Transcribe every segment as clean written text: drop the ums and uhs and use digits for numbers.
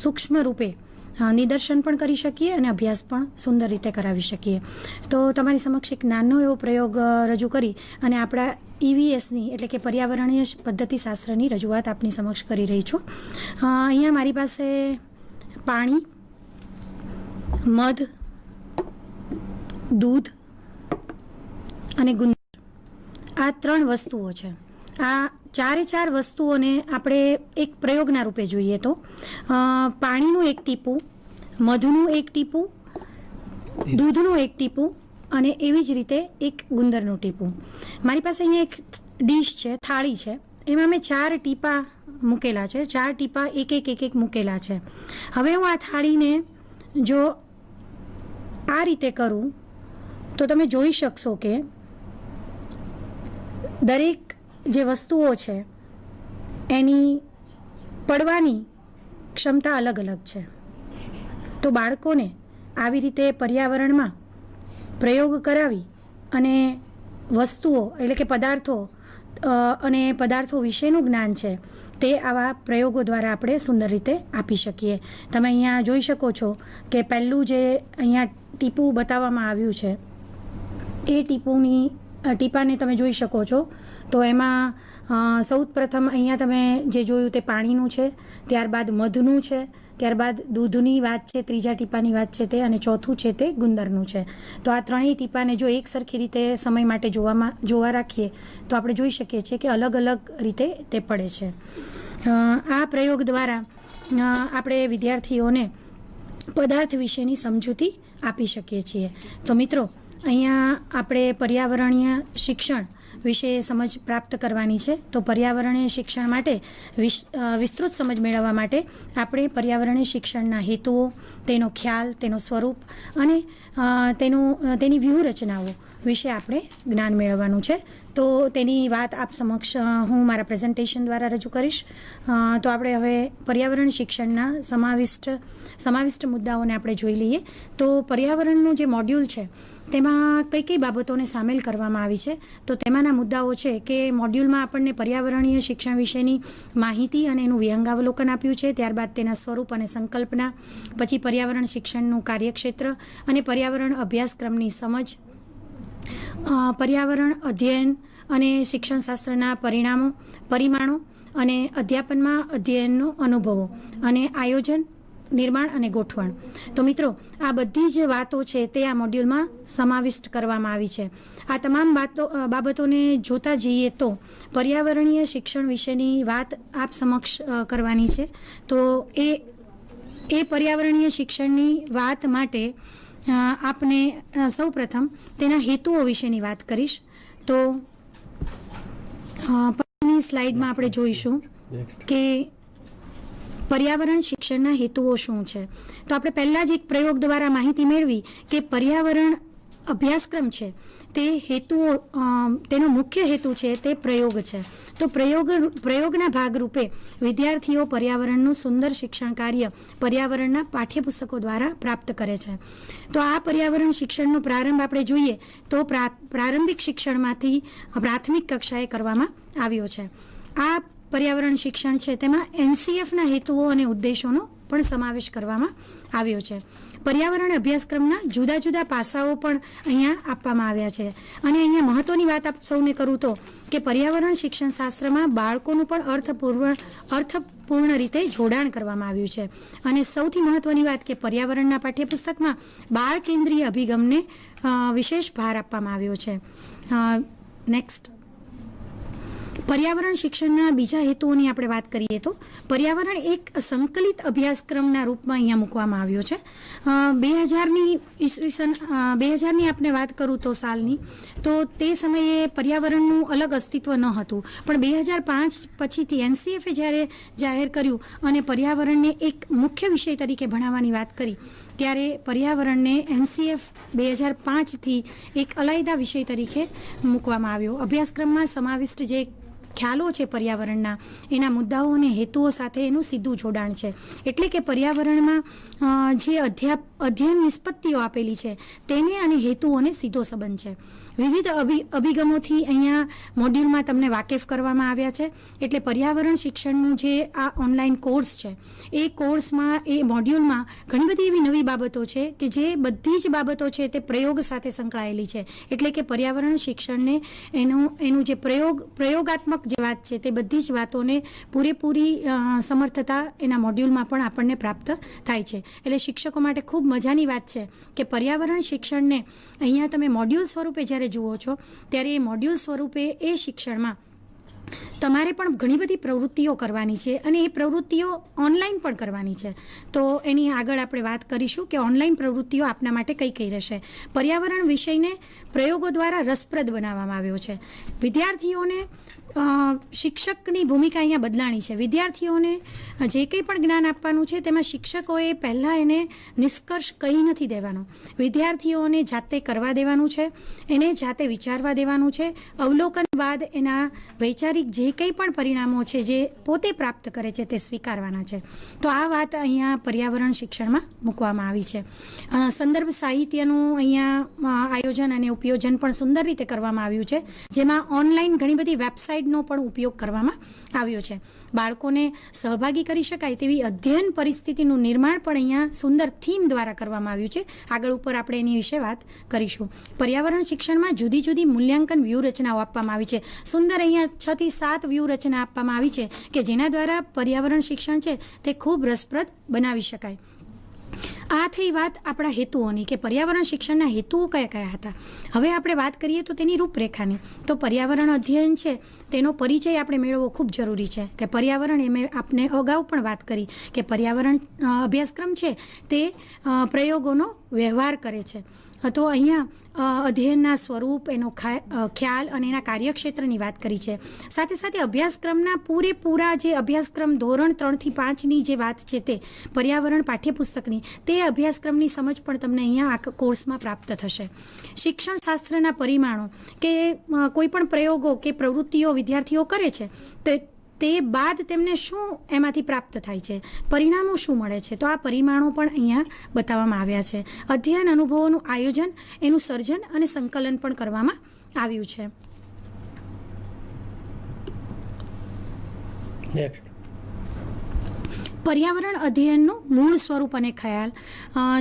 સૂક્ષ્મ રૂપે નિદર્શન પણ કરી શકીએ અને અભ્યાસ પણ સુંદર રીતે કરાવી શકીએ. તો તમારી સમક્ષ એક નાનો એવો પ્રયોગ રજૂ કરી અને આપણા EVSની એટલે કે પર્યાવરણીય પદ્ધતિશાસ્ત્રની રજૂઆત આપની સમક્ષ કરી રહી છું. અહીંયા મારી પાસે પાણી, મધ, દૂધ અને ગુંદર આ 3 વસ્તુઓ છે. આ ચારે 4 વસ્તુઓને આપણે એક પ્રયોગના રૂપે જોઈએ તો પાણીનું 1 ટીપું, મધનું 1 ટીપું, દૂધનું 1 ટીપું અને એવી જ રીતે એક ગુંદરનું ટીપું. મારી પાસે અહીંયા એક ડીશ છે, થાળી છે, એમાં મેં 4 ટીપા મૂકેલા છે. 4 ટીપા એક મૂકેલા છે. હવે હું આ થાળીને જો આ રીતે કરું તો તમે જોઈ શકશો કે દરેક જે વસ્તુઓ છે એની પડવાની ક્ષમતા અલગ અલગ છે. તો બાળકોને આવી રીતે પર્યાવરણમાં પ્રયોગ કરાવી અને વસ્તુઓ એટલે કે પદાર્થો અને પદાર્થો વિશેનું જ્ઞાન છે તે આવા પ્રયોગો દ્વારા આપણે સુંદર રીતે આપી શકીએ. તમે અહીંયા જોઈ શકો છો કે પહેલું જે અહીંયા ટીપું બતાવવામાં આવ્યું છે એ ટીપાને તમે જોઈ શકો છો. તો એમાં સૌ પ્રથમ અહીંયા તમે જે જોયું તે પાણીનું છે, ત્યારબાદ મધનું છે, ત્યારબાદ દૂધની વાત છે, ત્રીજા ટીપાની વાત છે તે, અને ચોથું છે તે ગુંદરનું છે. તો આ 3 ટીપાને જો એક સરખી રીતે સમય માટે જોવા રાખીએ તો આપણે જોઈ શકીએ છીએ કે અલગ અલગ રીતે તે પડે છે. આ પ્રયોગ દ્વારા આપણે વિદ્યાર્થીઓને પદાર્થ વિશેની સમજૂતી આપી શકીએ છીએ. તો મિત્રો, અહીંયા આપણે પર્યાવરણીય શિક્ષણ વિશે સમજ પ્રાપ્ત કરવાની છે. તો પર્યાવરણીય શિક્ષણ માટે વિસ્તૃત સમજ મેળવવા માટે આપણે પર્યાવરણીય શિક્ષણના હેતુઓ, તેનો ખ્યાલ, તેનો સ્વરૂપ અને તેની વ્યૂહરચનાઓ વિશે આપણે જ્ઞાન મેળવવાનું છે. તો તેની વાત આપ સમક્ષ હું મારા પ્રેઝન્ટેશન દ્વારા રજૂ કરીશ. તો આપણે હવે પર્યાવરણ શિક્ષણના સમાવિષ્ટ મુદ્દાઓને આપણે જોઈ લઈએ. તો પર્યાવરણનું જે મોડ્યુલ છે તેમાં કઈ બાબતોને સામેલ કરવામાં આવી છે. તો તેમાંના મુદ્દાઓ છે કે મોડ્યુલમાં આપણને પર્યાવરણીય શિક્ષણ વિશેની માહિતી અને એનું વિહંગાવલોકન આપ્યું છે. ત્યારબાદ તેના સ્વરૂપ અને સંકલ્પના, પછી પર્યાવરણ શિક્ષણનું કાર્યક્ષેત્ર અને પર્યાવરણ અભ્યાસક્રમની સમજ, પર્યાવરણ અધ્યયન અને શિક્ષણશાસ્ત્રના પરિમાણો અને અધ્યાપનમાં અધ્યયનનો અનુભવો અને આયોજન, નિર્માણ અને ગોઠવણ. તો મિત્રો, આ બધી જ વાતો છે તે આ મોડ્યુલમાં સમાવિષ્ટ કરવામાં આવી છે. આ તમામ બાબતોને જોતા જઈએ તો પર્યાવરણીય શિક્ષણ વિશેની વાત આપ સમક્ષ કરવાની છે. તો એ પર્યાવરણીય શિક્ષણની વાત માટે આપને સૌ પ્રથમ તેના હેતુઓ વિશેની વાત કરીશ. તો પછીની સ્લાઇડમાં આપણે જોઈશું કે પર્યાવરણ શિક્ષણના હેતુઓ શું છે. તો આપણે પહેલાં જ એક પ્રયોગ દ્વારા માહિતી મેળવી કે પર્યાવરણ અભ્યાસક્રમ છે તે હેતુઓ, તેનો મુખ્ય હેતુ છે તે પ્રયોગ છે. તો પ્રયોગના ભાગરૂપે વિદ્યાર્થીઓ પર્યાવરણનું સુંદર શિક્ષણ કાર્ય પર્યાવરણના પાઠ્યપુસ્તકો દ્વારા પ્રાપ્ત કરે છે. તો આ પર્યાવરણ શિક્ષણનો પ્રારંભ આપણે જોઈએ તો પ્રારંભિક શિક્ષણમાંથી પ્રાથમિક કક્ષાએ કરવામાં આવ્યો છે. આ પર્યાવરણ શિક્ષણ છે તેમાં NCFના હેતુઓ અને ઉદ્દેશોનો પણ સમાવેશ કરવામાં આવ્યો છે. પર્યાવરણ અભ્યાસક્રમના જુદા જુદા પાસાઓ પણ અહીંયા આપવામાં આવ્યા છે. અને અહીંયા મહત્વની વાત આપ સૌને કરું તો કે પર્યાવરણ શિક્ષણ શાસ્ત્રમાં બાળકોનું પણ અર્થપૂર્ણ રીતે જોડાણ કરવામાં આવ્યું છે. અને સૌથી મહત્વની વાત કે પર્યાવરણના પાઠ્યપુસ્તકમાં બાળ કેન્દ્રીય અભિગમને વિશેષ ભાર આપવામાં આવ્યો છે. નેક્સ્ટ, પર્યાવરણ શિક્ષણના બીજા હેતુઓની આપણે વાત કરીએ તો પર્યાવરણ એક સંકલિત અભ્યાસક્રમના રૂપમાં અહીંયા મૂકવામાં આવ્યો છે. 2000ની આપણે વાત કરું તો સાલની, તો તે સમયે પર્યાવરણનું અલગ અસ્તિત્વ ન હતું. પણ 2005 પછીથી NCFએ જ્યારે જાહેર કર્યું અને પર્યાવરણને એક મુખ્ય વિષય તરીકે ભણાવવાની વાત કરી ત્યારે પર્યાવરણને NCF 2005થી એક અલાયદા વિષય તરીકે મૂકવામાં આવ્યો. અભ્યાસક્રમમાં સમાવિષ્ટ જે ખ્યાલો છે પર્યાવરણના, એના મુદ્દાઓ અને હેતુઓ સાથે એનું સીધું જોડાણ છે. એટલે કે પર્યાવરણમાં જે અધ્યયન નિષ્પત્તિઓ આપેલી છે તેને અને હેતુઓને સીધો સંબંધ છે. વિવિધ અભિગમોથી અહીંયા મોડ્યુલમાં તમને વાકેફ કરવામાં આવ્યા છે. એટલે પર્યાવરણ શિક્ષણનું જે આ ઓનલાઈન કોર્સ છે એ કોર્સમાં, એ મોડ્યુલમાં ઘણી બધી એવી નવી બાબતો છે કે જે બધી જ બાબતો છે તે પ્રયોગ સાથે સંકળાયેલી છે. એટલે કે પર્યાવરણ શિક્ષણને એનું જે પ્રયોગાત્મક જે વાત છે તે બધી જ વાતોને પૂરેપૂરી સમર્થતા એના મોડ્યુલમાં પણ આપણને પ્રાપ્ત થાય છે. એટલે શિક્ષકો માટે ખૂબ મજાની વાત છે કે પર્યાવરણ શિક્ષણને અહીંયા તમે મોડ્યુલ સ્વરૂપે જ્યારે જુઓ છો ત્યારે એ મોડ્યુલ સ્વરૂપે એ શિક્ષણમાં તમારે પણ ઘણી બધી પ્રવૃત્તિઓ કરવાની છે અને એ પ્રવૃત્તિઓ ઓનલાઈન પણ કરવાની છે. તો એની આગળ આપણે વાત કરીશું કે ઓનલાઈન પ્રવૃત્તિઓ આપના માટે કઈ કઈ રહેશે. પર્યાવરણ વિષયને પ્રયોગો દ્વારા રસપ્રદ બનાવવામાં આવ્યો છે. વિદ્યાર્થીઓને શિક્ષકની ભૂમિકા અહીંયા બદલાણી છે. વિદ્યાર્થીઓને જે કંઈ પણ જ્ઞાન આપવાનું છે તેમાં શિક્ષકોએ પહેલાં એને નિષ્કર્ષ કહી નથી દેવાનો. વિદ્યાર્થીઓને જાતે કરવા દેવાનું છે, એને જાતે વિચારવા દેવાનું છે. અવલોકન બાદ એના વૈચારિક જે કંઈ પણ પરિણામો છે જે પોતે પ્રાપ્ત કરે છે તે સ્વીકારવાના છે. તો આ વાત અહીંયા પર્યાવરણ શિક્ષણમાં મૂકવામાં આવી છે. સંદર્ભ સાહિત્યનું અહીંયા આયોજન અને ઉપયોજન પણ સુંદર રીતે કરવામાં આવ્યું છે, જેમાં ઓનલાઈન ઘણી બધી વેબસાઇટનો પણ ઉપયોગ કરવામાં આવ્યો છે. બાળકોને સહભાગી કરી શકાય તેવી અધ્યયન પરિસ્થિતિનું નિર્માણ પણ અહીંયા સુંદર થીમ દ્વારા કરવામાં આવ્યું છે. આગળ ઉપર આપણે એની વિશે વાત કરીશું. પર્યાવરણ શિક્ષણમાં જુદી જુદી મૂલ્યાંકન વ્યૂહરચનાઓ આપવામાં આવી છે. સુંદર અહીંયા 6 થી 7 વ્યૂહરચના આપવામાં આવી છે કે જેના દ્વારા પર્યાવરણ શિક્ષણ છે તે ખૂબ રસપ્રદ બનાવી શકાય. આ થઈ વાત આપણા હેતુઓની કે પર્યાવરણ શિક્ષણના હેતુઓ કયા કયા હતા. હવે આપણે વાત કરીએ તો તેની રૂપરેખાની. તો પર્યાવરણ અધ્યયન છે તેનો પરિચય આપણે મેળવવો ખૂબ જરૂરી છે કે પર્યાવરણ, એ મેં આપને અગાઉ પણ વાત કરી કે પર્યાવરણ અભ્યાસક્રમ છે તે પ્રયોગોનો વ્યવહાર કરે છે. તો અહીંયા અધ્યયનના સ્વરૂપ, એનો ખ્યાલ અને એના કાર્યક્ષેત્રની વાત કરી છે. સાથે સાથે અભ્યાસક્રમના પૂરેપૂરા જે અભ્યાસક્રમ ધોરણ 3 થી 5ની જે વાત છે તે પર્યાવરણ પાઠ્યપુસ્તકની, તે અભ્યાસક્રમની સમજ પણ તમને અહીંયા આ કોર્સમાં પ્રાપ્ત થશે. શિક્ષણ શાસ્ત્રના પરિમાણો કે કોઈ પણ પ્રયોગો કે પ્રવૃત્તિઓ વિદ્યાર્થીઓ કરે છે તે બાદ તેમને શું એમાંથી પ્રાપ્ત થાય છે, પરિણામો શું મળે છે, તો આ પરિમાણો પણ અહીંયા બતાવવામાં આવ્યા છે. અધ્યયન અનુભવોનું આયોજન, એનું સર્જન અને સંકલન પણ કરવામાં આવ્યું છે. પર્યાવરણ અધ્યયનનું મૂળ સ્વરૂપ અને ખ્યાલ,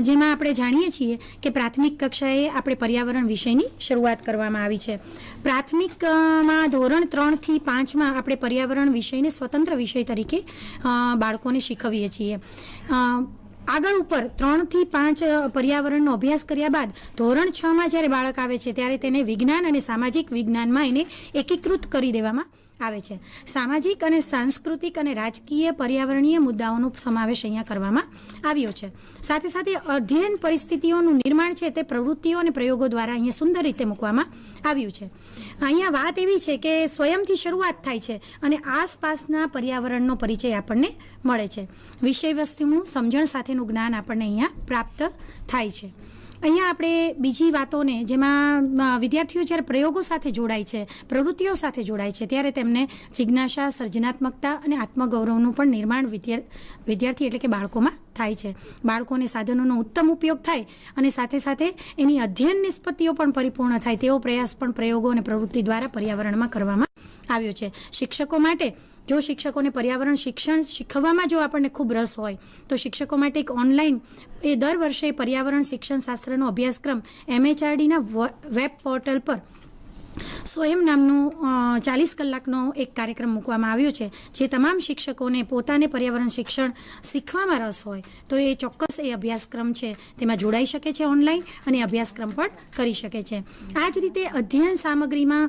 જેમાં આપણે જાણીએ છીએ કે પ્રાથમિક કક્ષાએ આપણે પર્યાવરણ વિષયની શરૂઆત કરવામાં આવી છે. પ્રાથમિકમાં ધોરણ 3 થી 5માં આપણે પર્યાવરણ વિષયને સ્વતંત્ર વિષય તરીકે બાળકોને શીખવીએ છીએ. આગળ ઉપર 3 થી 5 પર્યાવરણનો અભ્યાસ કર્યા બાદ ધોરણ 6માં જ્યારે બાળક આવે છે ત્યારે તેને વિજ્ઞાન અને સામાજિક વિજ્ઞાનમાં એને એકીકૃત કરી દેવામાં આવે છે. સામાજિક અને સાંસ્કૃતિક અને રાજકીય પર્યાવરણીય મુદ્દાઓનો સમાવેશ અહીંયા કરવામાં આવ્યો છે. સાથે સાથે અધ્યયન પરિસ્થિતિઓનું નિર્માણ છે તે પ્રવૃત્તિઓ અને પ્રયોગો દ્વારા અહીંયા સુંદર રીતે મૂકવામાં આવ્યું છે. અહીંયા વાત એવી છે કે સ્વયંથી શરૂઆત થાય છે અને આસપાસના પર્યાવરણનો પરિચય આપણને મળે છે. વિષય વસ્તુનું સમજણ સાથેનું જ્ઞાન આપણને અહીંયા પ્રાપ્ત થાય છે. અહીંયા આપણે બીજી વાતોને, જેમાં વિદ્યાર્થીઓ જ્યારે પ્રયોગો સાથે જોડાય છે, પ્રવૃત્તિઓ સાથે જોડાય છે, ત્યારે તેમને જિજ્ઞાસા, સર્જનાત્મકતા અને આત્મગૌરવનું પણ નિર્માણ વિદ્યાર્થી એટલે કે બાળકોમાં થાય છે. બાળકોને સાધનોનો ઉત્તમ ઉપયોગ થાય અને સાથે સાથે એની અધ્યયન નિષ્પત્તિઓ પણ પરિપૂર્ણ થાય તેવો પ્રયાસ પણ પ્રયોગો અને પ્રવૃત્તિ દ્વારા પર્યાવરણમાં કરવામાં આવ્યો છે. શિક્ષકો માટે, જો શિક્ષકોને પર્યાવરણ શિક્ષણ શીખવવામાં જો આપણને ખૂબ રસ હોય તો શિક્ષકો માટે એક ઓનલાઈન દર વર્ષે પર્યાવરણ શિક્ષણ શાસ્ત્રનો અભ્યાસક્રમ MHRDના વેબ પોર્ટલ પર સ્વયં નામનું 40 કલાકનો એક કાર્યક્રમ મૂકવામાં આવ્યો છે, જે તમામ શિક્ષકોને પોતાને પર્યાવરણ શિક્ષણ શીખવામાં રસ હોય તો એ ચોક્કસ એ અભ્યાસક્રમ છે તેમાં જોડાઈ શકે છે ઓનલાઈન અને અભ્યાસક્રમ પણ કરી શકે છે. આ જ રીતે અધ્યયન સામગ્રીમાં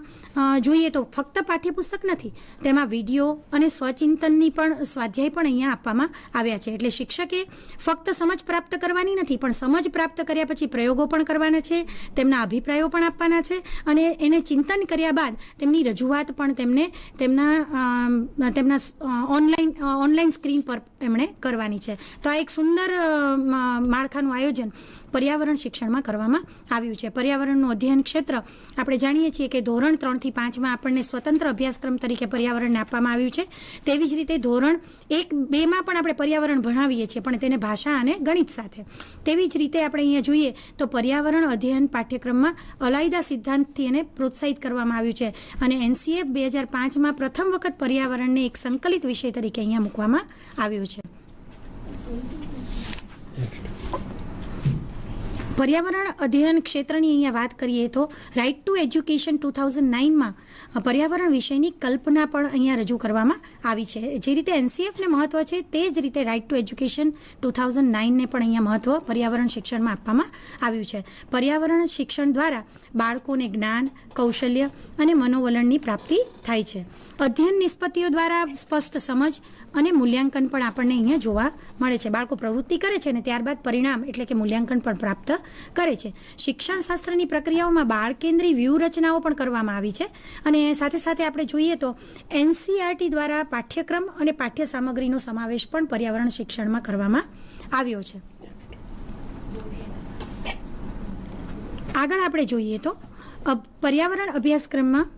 જોઈએ તો ફક્ત પાઠ્યપુસ્તક નથી, તેમાં વિડીયો અને સ્વચિંતનની પણ સ્વાધ્યાય પણ અહીંયા આપવામાં આવ્યા છે. એટલે શિક્ષકે ફક્ત સમજ પ્રાપ્ત કરવાની નથી, પણ સમજ પ્રાપ્ત કર્યા પછી પ્રયોગો પણ કરવાના છે, તેમના અભિપ્રાયો પણ આપવાના છે અને એને ચિંતન કર્યા બાદ તેમની રજૂઆત પણ તેમને તેમના ઓનલાઈન સ્ક્રીન પર એમણે કરવાની છે. તો આ એક સુંદર માળખાનું આયોજન પર્યાવરણ શિક્ષણમાં કરવામાં આવ્યું છે. પર્યાવરણનું અધ્યયન ક્ષેત્ર આપણે જાણીએ છીએ કે ધોરણ 3 થી 5માં આપણને સ્વતંત્ર અભ્યાસક્રમ તરીકે પર્યાવરણને આપવામાં આવ્યું છે. તેવી જ રીતે ધોરણ 1-2માં પણ આપણે પર્યાવરણ ભણાવીએ છીએ, પણ તેને ભાષા અને ગણિત સાથે. તેવી જ રીતે આપણે અહીંયા જોઈએ તો પર્યાવરણ અધ્યયન પાઠ્યક્રમમાં અલાયદા સિદ્ધાંતથી એને પ્રોત્સાહિત કરવામાં આવ્યું છે અને NCF 2005માં પ્રથમ વખત પર્યાવરણને એક સંકલિત વિષય તરીકે અહીંયા મૂકવામાં આવ્યું છે. પર્યાવરણ અધ્યયન ક્ષેત્રની અહીંયા વાત કરીએ તો રાઇટ ટુ એજ્યુકેશન 2009માં પર્યાવરણ વિષયની કલ્પના પણ અહીંયા રજૂ કરવામાં આવી છે. જે રીતે NCFને મહત્ત્વ છે તે જ રીતે રાઇટ ટુ એજ્યુકેશન 2009ને પણ અહીંયા મહત્ત્વ પર્યાવરણ શિક્ષણમાં આપવામાં આવ્યું છે. પર્યાવરણ શિક્ષણ દ્વારા બાળકોને જ્ઞાન, કૌશલ્ય અને મનોવલણની પ્રાપ્તિ થાય છે. અધ્યયન નિષ્પત્તિઓ દ્વારા સ્પષ્ટ સમજ અને મૂલ્યાંકન પણ આપણને અહીંયા જોવા મળે છે. બાળકો પ્રવૃત્તિ કરે છે અને ત્યારબાદ પરિણામ એટલે કે મૂલ્યાંકન પણ પ્રાપ્ત કરે છે. શિક્ષણશાસ્ત્રની પ્રક્રિયાઓમાં બાળકેન્દ્રી વ્યૂહરચનાઓ પણ કરવામાં આવી છે અને સાથે સાથે આપણે જોઈએ તો NCERT દ્વારા પાઠ્યક્રમ અને પાઠ્ય સામગ્રીનો સમાવેશ પણ પર્યાવરણ શિક્ષણમાં કરવામાં આવ્યો છે. આગળ આપણે જોઈએ તો પર્યાવરણ અભ્યાસક્રમમાં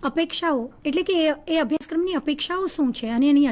અપેક્ષાઓ એટલે કે એ અભ્યાસક્રમની અપેક્ષાઓ શું છે અને એની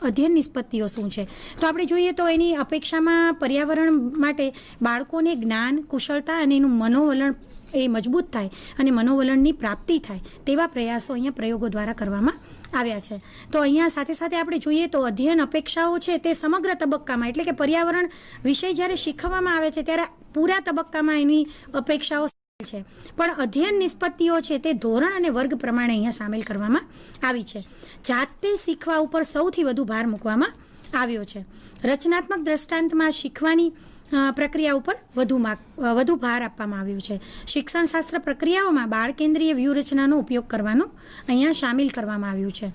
અધ્યયન નિષ્પત્તિઓ શું છે. તો આપણે જોઈએ તો એની અપેક્ષામાં પર્યાવરણ માટે બાળકોને જ્ઞાન, કુશળતા અને એનું મનોવલણ એ મજબૂત થાય અને મનોવલણની પ્રાપ્તિ થાય તેવા પ્રયાસો અહીંયા પ્રયોગો દ્વારા કરવામાં આવ્યા છે. તો અહીંયા સાથે સાથે આપણે જોઈએ તો અધ્યયન અપેક્ષાઓ છે તે સમગ્ર તબક્કામાં એટલે કે પર્યાવરણ વિષય જ્યારે શીખવવામાં આવે છે ત્યારે પૂરા તબક્કામાં એની અપેક્ષાઓ છે, પણ અધ્યયન નિષ્પત્તિઓ છે તે ધોરણ અને વર્ગ પ્રમાણે અહીંયા સામેલ કરવામાં આવી છે. જાતે શીખવા ઉપર સૌથી વધુ ભાર મૂકવામાં આવ્યો છે. રચનાત્મક દ્રષ્ટાંતમાં શીખવાની પ્રક્રિયા ઉપર વધુ ભાર આપવામાં આવ્યો છે. શિક્ષણશાસ્ત્ર પ્રક્રિયાઓમાં બાળકેન્દ્રીય વ્યૂહરચનાનો ઉપયોગ કરવાનું અહીંયા સામેલ કરવામાં આવ્યું છે.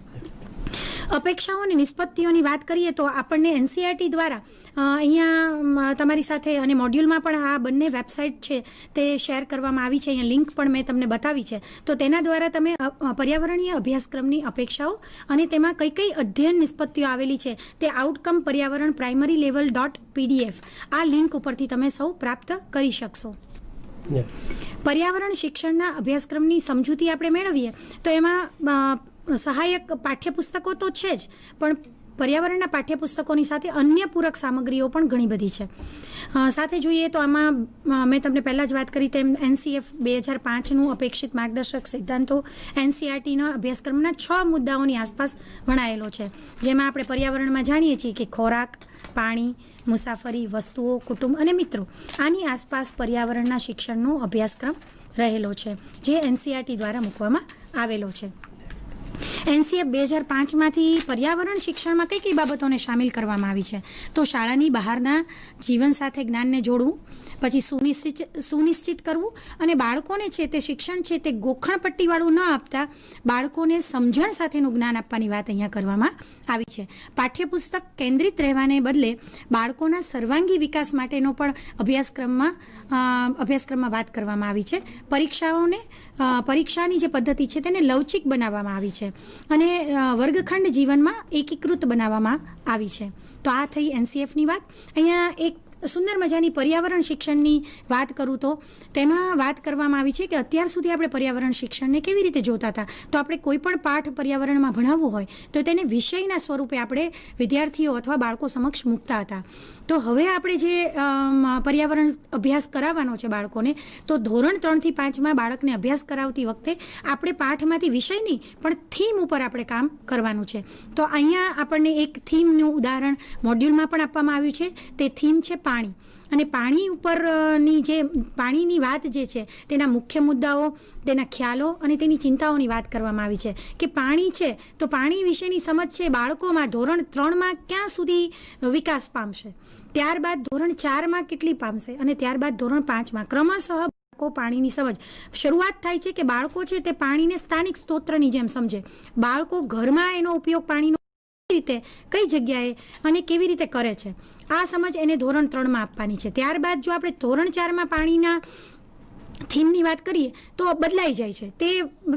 અપેક્ષાઓ અને નિષ્પત્તિઓની વાત કરીએ તો આપણને NCERT દ્વારા અહીંયા તમારી સાથે અને મોડ્યુલમાં પણ આ બંને વેબસાઇટ છે તે શેર કરવામાં આવી છે. અહીંયા લિંક પણ મેં તમને બતાવી છે. તો તેના દ્વારા તમે પર્યાવરણીય અભ્યાસક્રમની અપેક્ષાઓ અને તેમાં કઈ અધ્યયન નિષ્પત્તિઓ આવેલી છે તે આઉટકમ પર્યાવરણ પ્રાઇમરી લેવલ .pdf આ લિંક ઉપરથી તમે સૌ પ્રાપ્ત કરી શકશો. પર્યાવરણ શિક્ષણના અભ્યાસક્રમની સમજૂતી આપણે મેળવીએ તો એમાં સહાયક પાઠ્યપુસ્તકો તો છે જ, પણ પર્યાવરણના પાઠ્યપુસ્તકોની સાથે અન્ય પૂરક સામગ્રીઓ પણ ઘણી બધી છે. સાથે જોઈએ તો આમાં મેં તમને પહેલાં જ વાત કરી તેમ NCF 2005નું અપેક્ષિત માર્ગદર્શક સિદ્ધાંતો NCERTના અભ્યાસક્રમના 6 મુદ્દાઓની આસપાસ વણાયેલો છે. જેમાં આપણે પર્યાવરણમાં જાણીએ છીએ કે ખોરાક, પાણી, મુસાફરી, વસ્તુઓ, કુટુંબ અને મિત્રો આની આસપાસ પર્યાવરણના શિક્ષણનો અભ્યાસક્રમ રહેલો છે જે NCERT દ્વારા મૂકવામાં આવેલો છે. NCF 2005માંથી પર્યાવરણ શિક્ષણમાં કઈ બાબતોને સામેલ કરવામાં આવી છે તો શાળાની બહારના જીવન સાથે જ્ઞાનને જોડવું, પછી સુનિશ્ચિત કરવું અને બાળકોને છે તે શિક્ષણ છે તે ગોખણપટ્ટીવાળું ન આપતા બાળકોને સમજણ સાથેનું જ્ઞાન આપવાની વાત અહીંયા કરવામાં આવી છે. પાઠ્યપુસ્તક કેન્દ્રિત રહેવાને બદલે બાળકોના સર્વાંગી વિકાસ માટેનો પણ અભ્યાસક્રમમાં વાત કરવામાં આવી છે. પરીક્ષાની જે પદ્ધતિ છે તેને લવચિક બનાવવામાં આવી છે અને વર્ગખંડ જીવનમાં એકીકૃત બનાવવામાં આવી છે. તો આ થઈ NCFની વાત. અહીંયા એક સુંદર મજાની પર્યાવરણ શિક્ષણની વાત કરું તો તેમાં વાત કરવામાં આવી છે કે અત્યાર સુધી આપણે પર્યાવરણ શિક્ષણને કેવી રીતે જોતા હતા. તો આપણે કોઈ પણ પાઠ પર્યાવરણમાં ભણાવવું હોય તો તેને વિષયના સ્વરૂપે આપણે વિદ્યાર્થીઓ અથવા બાળકો સમક્ષ મૂકતા હતા. તો હવે આપણે જે પર્યાવરણ અભ્યાસ કરાવવાનો છે બાળકોને, તો ધોરણ 3 થી 5માં બાળકને અભ્યાસ કરાવતી વખતે આપણે પાઠમાંથી વિષયની પણ થીમ ઉપર આપણે કામ કરવાનું છે. તો અહીંયા આપણને એક થીમનું ઉદાહરણ મોડ્યુલમાં પણ આપવામાં આવ્યું છે. તે થીમ છે પાણી અને પાણી ઉપરની જે પાણીની વાત જે છે તેના મુખ્ય મુદ્દાઓ, તેના ખ્યાલો અને તેની ચિંતાઓની વાત કરવામાં આવી છે કે પાણી છે તો પાણી વિશેની સમજ છે બાળકોમાં ધોરણ 3માં ક્યાં સુધી વિકાસ પામશે, ત્યારબાદ ધોરણ 4માં કેટલી પામશે અને ત્યારબાદ ધોરણ 5માં ક્રમશઃ પાણીની સમજ શરૂઆત થાય છે કે બાળકો છે તે પાણીને સ્થાનિક સ્ત્રોતની જેમ સમજે. બાળકો ઘરમાં એનો ઉપયોગ પાણીનો રીતે કઈ જગ્યાએ અને કેવી રીતે કરે છે આ સમજ એને ધોરણ 3માં આપવાની છે. ત્યારબાદ જો આપણે ધોરણ 4માં પાણીના થીમની વાત કરીએ તો બદલાઈ જાય છે.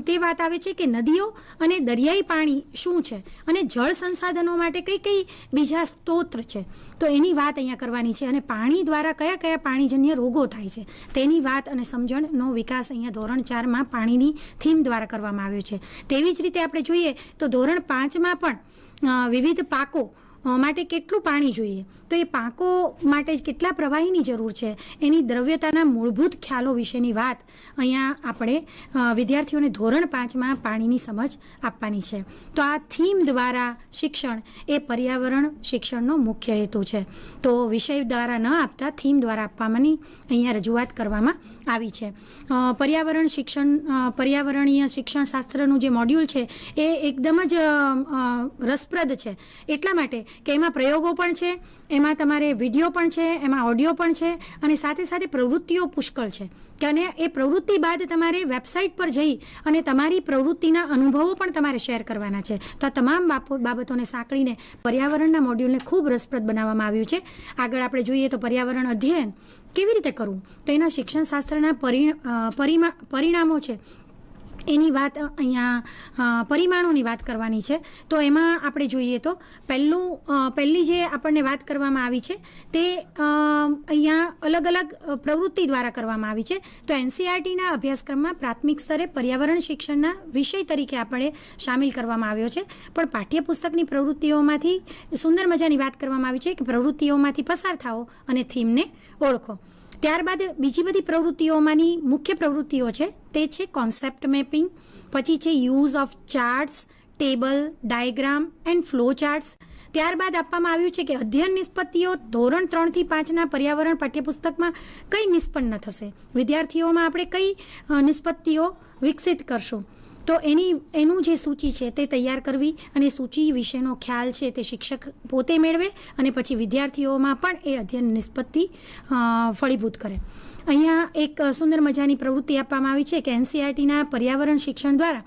તે વાત આવે છે કે નદીઓ અને દરિયાઈ પાણી શું છે અને જળ સંસાધનો માટે કઈ કઈ બીજા સ્ત્રોત છે, તો એની વાત અહીંયા કરવાની છે. અને પાણી દ્વારા કયા કયા પાણીજન્ય રોગો થાય છે તેની વાત અને સમજણનો વિકાસ અહીંયા ધોરણ 4માં પાણીની થીમ દ્વારા કરવામાં આવ્યો છે. તેવી જ રીતે આપણે જોઈએ તો ધોરણ 5માં પણ વિવિધ પાકો માટે કેટલું પાણી જોઈએ, તો એ પાકો માટે કેટલા પ્રવાહીની જરૂર છે, એની દ્રવ્યતાના મૂળભૂત ખ્યાલો વિશેની વાત અહીંયા આપણે વિદ્યાર્થીઓને ધોરણ 5માં પાણીની સમજ આપવાની છે. તો આ થીમ દ્વારા શિક્ષણ એ પર્યાવરણ શિક્ષણનો મુખ્ય હેતુ છે. તો વિષય દ્વારા ન આપતા થીમ દ્વારા આપવાની અહીંયા રજૂઆત કરવામાં આવી છે. પર્યાવરણીય શિક્ષણ શાસ્ત્રનું જે મોડ્યુલ છે એ એકદમ જ રસપ્રદ છે, એટલા માટે કે એમાં પ્રયોગો પણ છે, એમાં તમારે વિડીયો પણ છે, એમાં ઓડિયો પણ છે અને સાથે સાથે પ્રવૃત્તિઓ પુષ્કળ છે. અને એ પ્રવૃત્તિ બાદ તમારે વેબસાઇટ પર જઈ અને તમારી પ્રવૃત્તિના અનુભવો પણ તમારે શેર કરવાના છે. તો આ તમામ બાબતોને સાંકળીને પર્યાવરણના મોડ્યુલને ખૂબ રસપ્રદ બનાવવામાં આવ્યું છે. આગળ આપણે જોઈએ તો પર્યાવરણ અધ્યયન કેવી રીતે કરવું, તો એના શિક્ષણશાસ્ત્રના પરિણામો છે એની વાત અહીંયા પરિમાણોની વાત કરવાની છે. તો એમાં આપણે જોઈએ તો પહેલી જે આપણને વાત કરવામાં આવી છે તે અહીંયા અલગ અલગ પ્રવૃત્તિ દ્વારા કરવામાં આવી છે. તો એનસીઈઆરટીના અભ્યાસક્રમમાં પ્રાથમિક સ્તરે પર્યાવરણ શિક્ષણના વિષય તરીકે આપણે સામેલ કરવામાં આવ્યો છે, પણ પાઠ્યપુસ્તકની પ્રવૃત્તિઓમાંથી સુંદર મજાની વાત કરવામાં આવી છે કે પ્રવૃત્તિઓમાંથી પસાર થાઓ અને થીમને ઓળખો. ત્યારબાદ બીજી બધી પ્રવૃત્તિઓમાંની મુખ્ય પ્રવૃત્તિઓ છે તે છે કોન્સેપ્ટ મેપિંગ, પછી છે use of charts, table, diagram and flow charts. ત્યારબાદ આપવામાં આવ્યું છે કે અધ્યયન નિષ્પત્તિઓ ધોરણ 3 થી 5ના પર્યાવરણ પાઠ્યપુસ્તકમાં કઈ નિષ્પન્ન થશે, વિદ્યાર્થીઓમાં આપણે કઈ નિષ્પત્તિઓ વિકસિત કરશું. તો એનું જે સૂચિ છે તે તૈયાર કરવી અને સૂચિ વિશેનો ખ્યાલ છે તે શિક્ષક પોતે મેળવે અને પછી વિદ્યાર્થીઓમાં પણ એ અધ્યયન નિષ્પત્તિ ફળીભૂત કરે. અહીંયા એક સુંદર મજાની પ્રવૃત્તિ આપવામાં આવી છે કે એનસીઈઆરટીના પર્યાવરણ શિક્ષણ દ્વારા